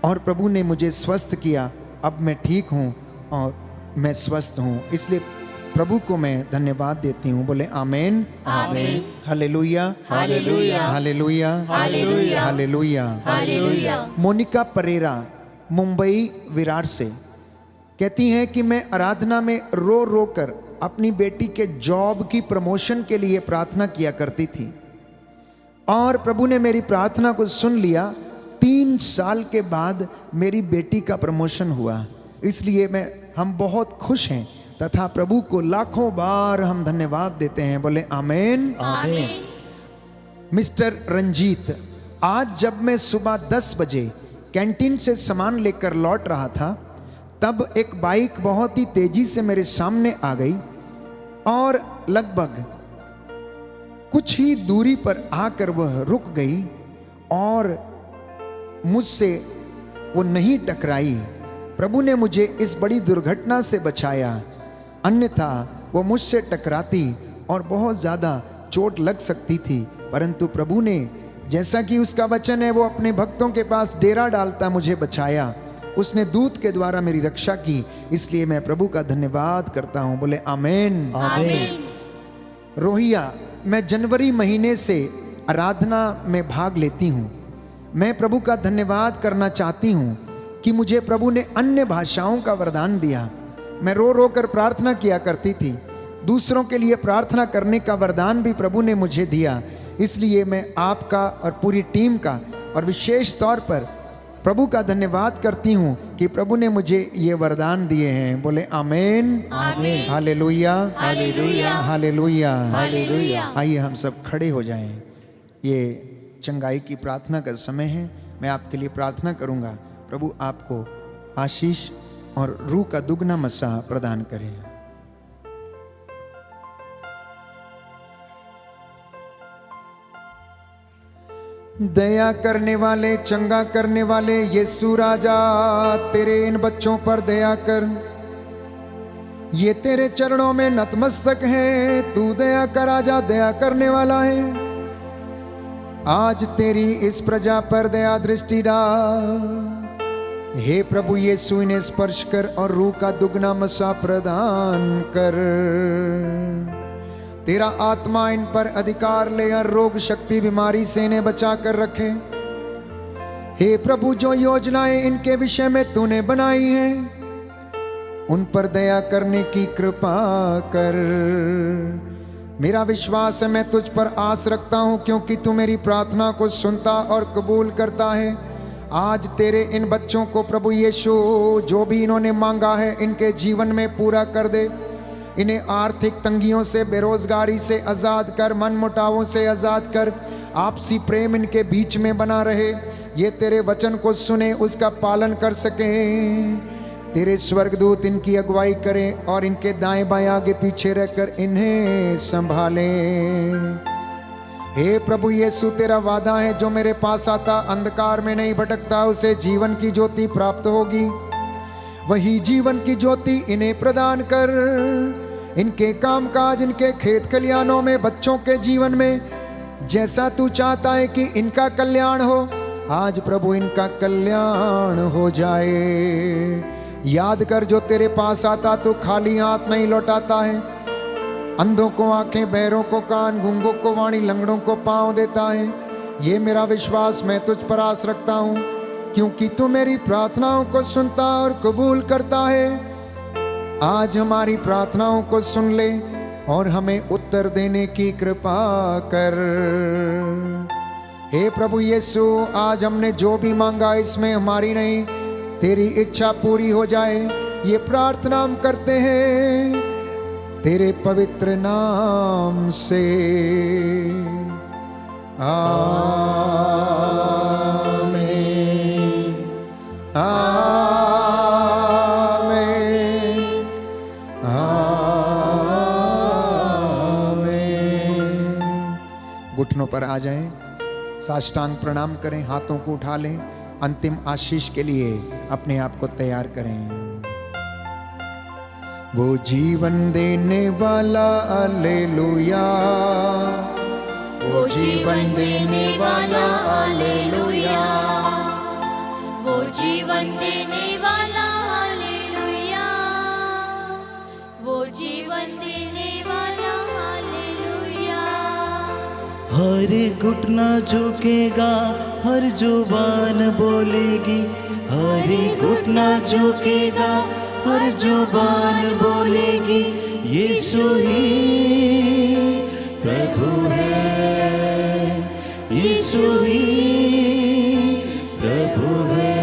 और प्रभु ने मुझे स्वस्थ किया। अब मैं ठीक हूँ और मैं स्वस्थ हूँ। इसलिए प्रभु को मैं धन्यवाद देती हूँ। बोले आमेन, आमीन, hallelujah, hallelujah, hallelujah, hallelujah, hallelujah. Hallelujah. Monica Pereira Mumbai Virar से कहती हैं कि मैं आराधना में रो रो कर अपनी बेटी के जॉब की प्रमोशन के लिए प्रार्थना किया करती थी और प्रभु ने मेरी प्रार्थना को सुन लिया। 3 साल के बाद मेरी बेटी का प्रमोशन हुआ। इसलिए हम बहुत खुश हैं तथा प्रभु को लाखों बार हम धन्यवाद देते हैं। बोले आमेन, आमीन। मिस्टर रंजीत, आज जब मैं सुबह 10 बजे कैंटीन से सामान लेकर लौट रहा था तब एक बाइक बहुत ही तेजी से मेरे सामने आ गई और लगभग कुछ ही दूरी पर आकर वह रुक गई और मुझसे वो नहीं टकराई। प्रभु ने मुझे इस बड़ी दुर्घटना से बचाया, अन्यथा वो मुझसे टकराती और बहुत ज़्यादा चोट लग सकती थी। परंतु प्रभु ने, जैसा कि उसका वचन है, वो अपने भक्तों के पास डेरा डालता मुझे बचाया। उसने दूत के द्वारा मेरी रक्षा की, इसलिए मैं प्रभु का धन्यवाद करता हूँ। बोले आमीन। आमीन। रोहिया, मैं जनवरी महीने से आराधना में भाग लेती हूँ। मैं प्रभु का धन्यवाद करना चाहती हूँ कि मुझे प्रभु ने अन्य भाषाओं का वरदान दिया। मैं रो रो कर प्रार्थना किया करती थी, दूसरों के लिए प्रार्थना करने का वरदान भी प्रभु ने मुझे दिया। इसलिए मैं आपका और पूरी टीम का और विशेष तौर पर प्रभु का धन्यवाद करती हूँ कि प्रभु ने मुझे ये वरदान दिए हैं। बोले आमीन। आमीन। Hallelujah, hallelujah, hallelujah, hallelujah. आइए हम सब खड़े हो जाएं। ये चंगाई की प्रार्थना का समय है। मैं आपके लिए प्रार्थना करूंगा। प्रभु आपको आशीष और रूह का दुगना मसा प्रदान करे। दया करने वाले, चंगा करने वाले यीशु राजा, तेरे इन बच्चों पर दया कर। ये तेरे चरणों में नतमस्तक हैं। तू दया कर राजा, दया करने वाला है। आज तेरी इस प्रजा पर दया दृष्टि डाल। हे प्रभु यीशु, इन्हें स्पर्श कर और रूह का दुगना मसा प्रदान कर। तेरा आत्मा इन पर अधिकार ले और रोग शक्ति बीमारी से इन्हें बचा कर रखे। हे प्रभु, जो योजनाएं इनके विषय में तूने बनाई हैं, उन पर दया करने की कृपा कर। मेरा विश्वास है, मैं तुझ पर आस रखता हूं, क्योंकि तू मेरी प्रार्थना को सुनता और कबूल करता है। आज तेरे इन बच्चों को प्रभु यीशु, जो भी इन्होंने मांगा है, इनके जीवन में पूरा कर दे। इन्हें आर्थिक तंगियों से, बेरोजगारी से आज़ाद कर, मन मुटावों से आज़ाद कर। आपसी प्रेम इनके बीच में बना रहे। ये तेरे वचन को सुने, उसका पालन कर सकें। तेरे स्वर्गदूत इनकी अगुवाई करें और इनके दाएं बाएं आगे पीछे रहकर इन्हें संभालें। हे प्रभु यीशु, तेरा वादा है, जो मेरे पास आता अंधकार में नहीं भटकता, उसे जीवन की ज्योति प्राप्त होगी। वही जीवन की ज्योति इन्हें प्रदान कर। इनके कामकाज, इनके खेत खलियानों में, बच्चों के जीवन में जैसा तू चाहता है कि इनका कल्याण हो, आज प्रभु इनका कल्याण हो जाए। याद कर, जो तेरे पास आता तो खाली हाथ नहीं लौटाता है। अंधों को आंखें, बहरों को कान, गूंगों को वाणी, लंगड़ों को पांव देता है। ये मेरा विश्वास, मैं तुझ पर आस रखता हूँ, क्योंकि तू मेरी प्रार्थनाओं को सुनता और कबूल करता है। आज हमारी प्रार्थनाओं को सुन ले और हमें उत्तर देने की कृपा कर। हे प्रभु यीशु, आज हमने जो भी मांगा, इसमें हमारी नहीं, तेरी इच्छा पूरी हो जाए, ये प्रार्थना हम करते हैं तेरे पवित्र नाम से। आमीन, आमीन, आमीन। घुटनों पर आ जाएं, साष्टांग प्रणाम करें, हाथों को उठा लें, अंतिम आशीष के लिए अपने आप को तैयार करें। वो जीवन देने वाला, हालेलुया। वो जीवन देने वाला, हालेलुया। वो जीवन देने वाला, हालेलुया। वो जीवन देने वाला, हालेलुया। हर घुटना झुकेगा, हर जुबान बोलेगी। हर घुटना झुकेगा, हर जुबान बोलेगी, यीशु ही प्रभु है, यीशु ही प्रभु है।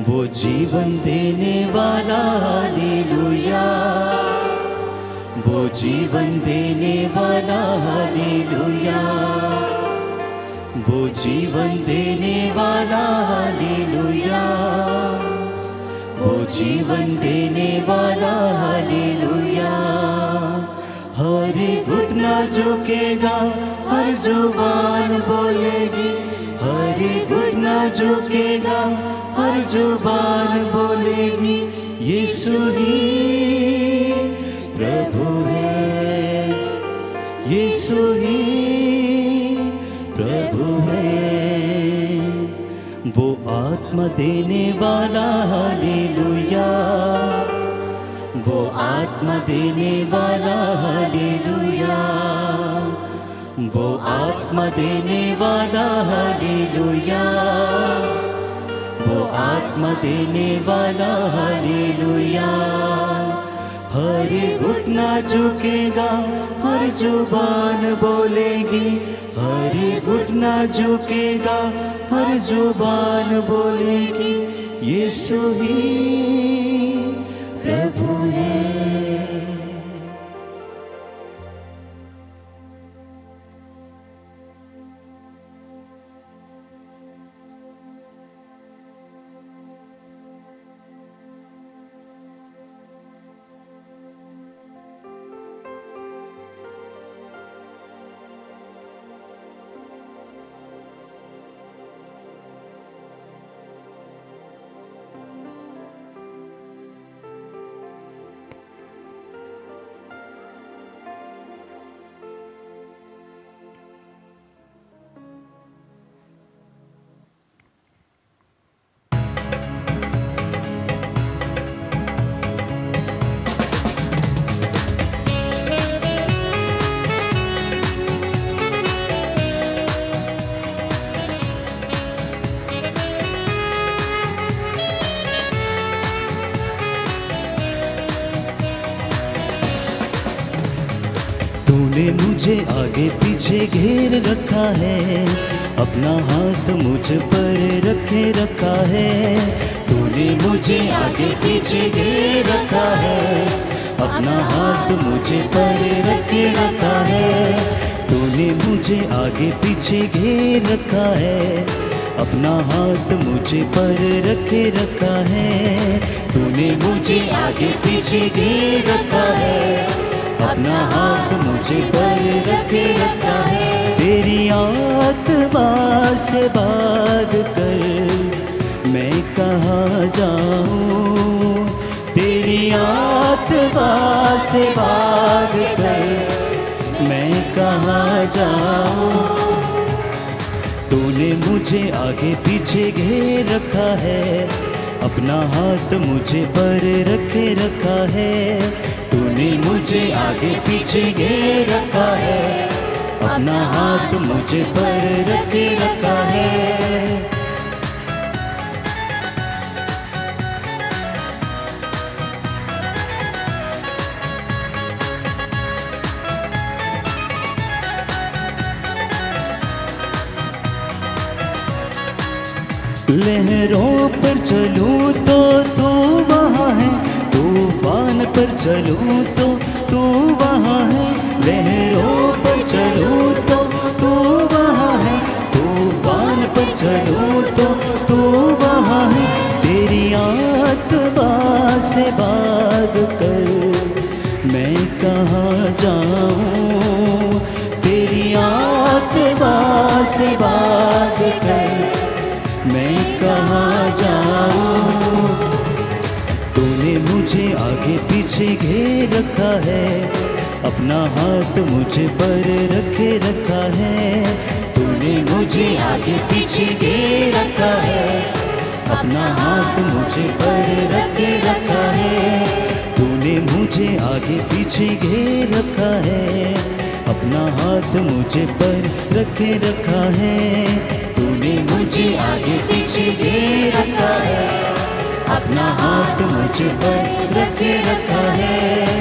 वो जीवन देने वाला, हालेलुया। वो जीवन देने वाला, हालेलुया। वो जीवन देने वाला, हालेलुया। वो जीवन देने वाला, हालेलुया। हर घुटना झुकेगा, हर जुबान बोलेगी। हर घुटना झुकेगा, हर जुबान बोलेगी, यीशु ही प्रभु है, यीशु ही प्रभु है। वो आत्मा देने वाला, हालेलुया। वो आत्मा देने वाला, हालेलुया। वो आत्मा देने वाला, हालेलुया। वो आत्मा देने वाला, हालेलुया। हर घुटना झुकेगा, हर जुबान बोलेगी। हर घुटना झुकेगा, हर जुबान बोलेगी, यीशु ही प्रभु है। तूने मुझे आगे पीछे घेर रखा है, अपना हाथ मुझ पर रखे रखा है। तूने मुझे आगे पीछे घेर रखा है, अपना हाथ मुझे पर रखे रखा है। तूने मुझे आगे पीछे घेर रखा है, अपना हाथ मुझे पर रखे रखा है। तूने मुझे आगे पीछे घेर रखा है, अपना हाथ मुझे पर रखे रखा है। तेरी आत्मा से भाग कर मैं कहाँ जाऊँ, तेरी आत्मा से भाग कर मैं कहाँ जाऊँ। तूने मुझे आगे पीछे घेर रखा है, अपना हाथ मुझे पर रखे रखा है। तूने मुझे आगे पीछे घेर रखा है, अपना हाथ मुझे पर रखे रखा है। लहरों पर चलूं तो तू वहाँ है, तूफान पर चलूं तो तू वहाँ है। लहरों पर चलूं तो तू वहाँ है, तूफान पर चलूं तो तू वहाँ है। तेरी आत्मा से भाग कर मैं कहाँ जाऊँ, तेरी आत्मा से भाग कर मैं कहाँ जाऊँ। तूने मुझे आगे पीछे घेर रखा है, अपना हाथ मुझे पर रखे रखा है। तूने मुझे आगे पीछे घेर रखा है, अपना हाथ मुझे पर रखे रखा है। तूने मुझे आगे पीछे घेर रखा है, अपना हाथ मुझे पर रखे रखा है। तूने मुझे आगे पीछे घेर रखा है, अपना हाथ मुझे पर रखे रखा है।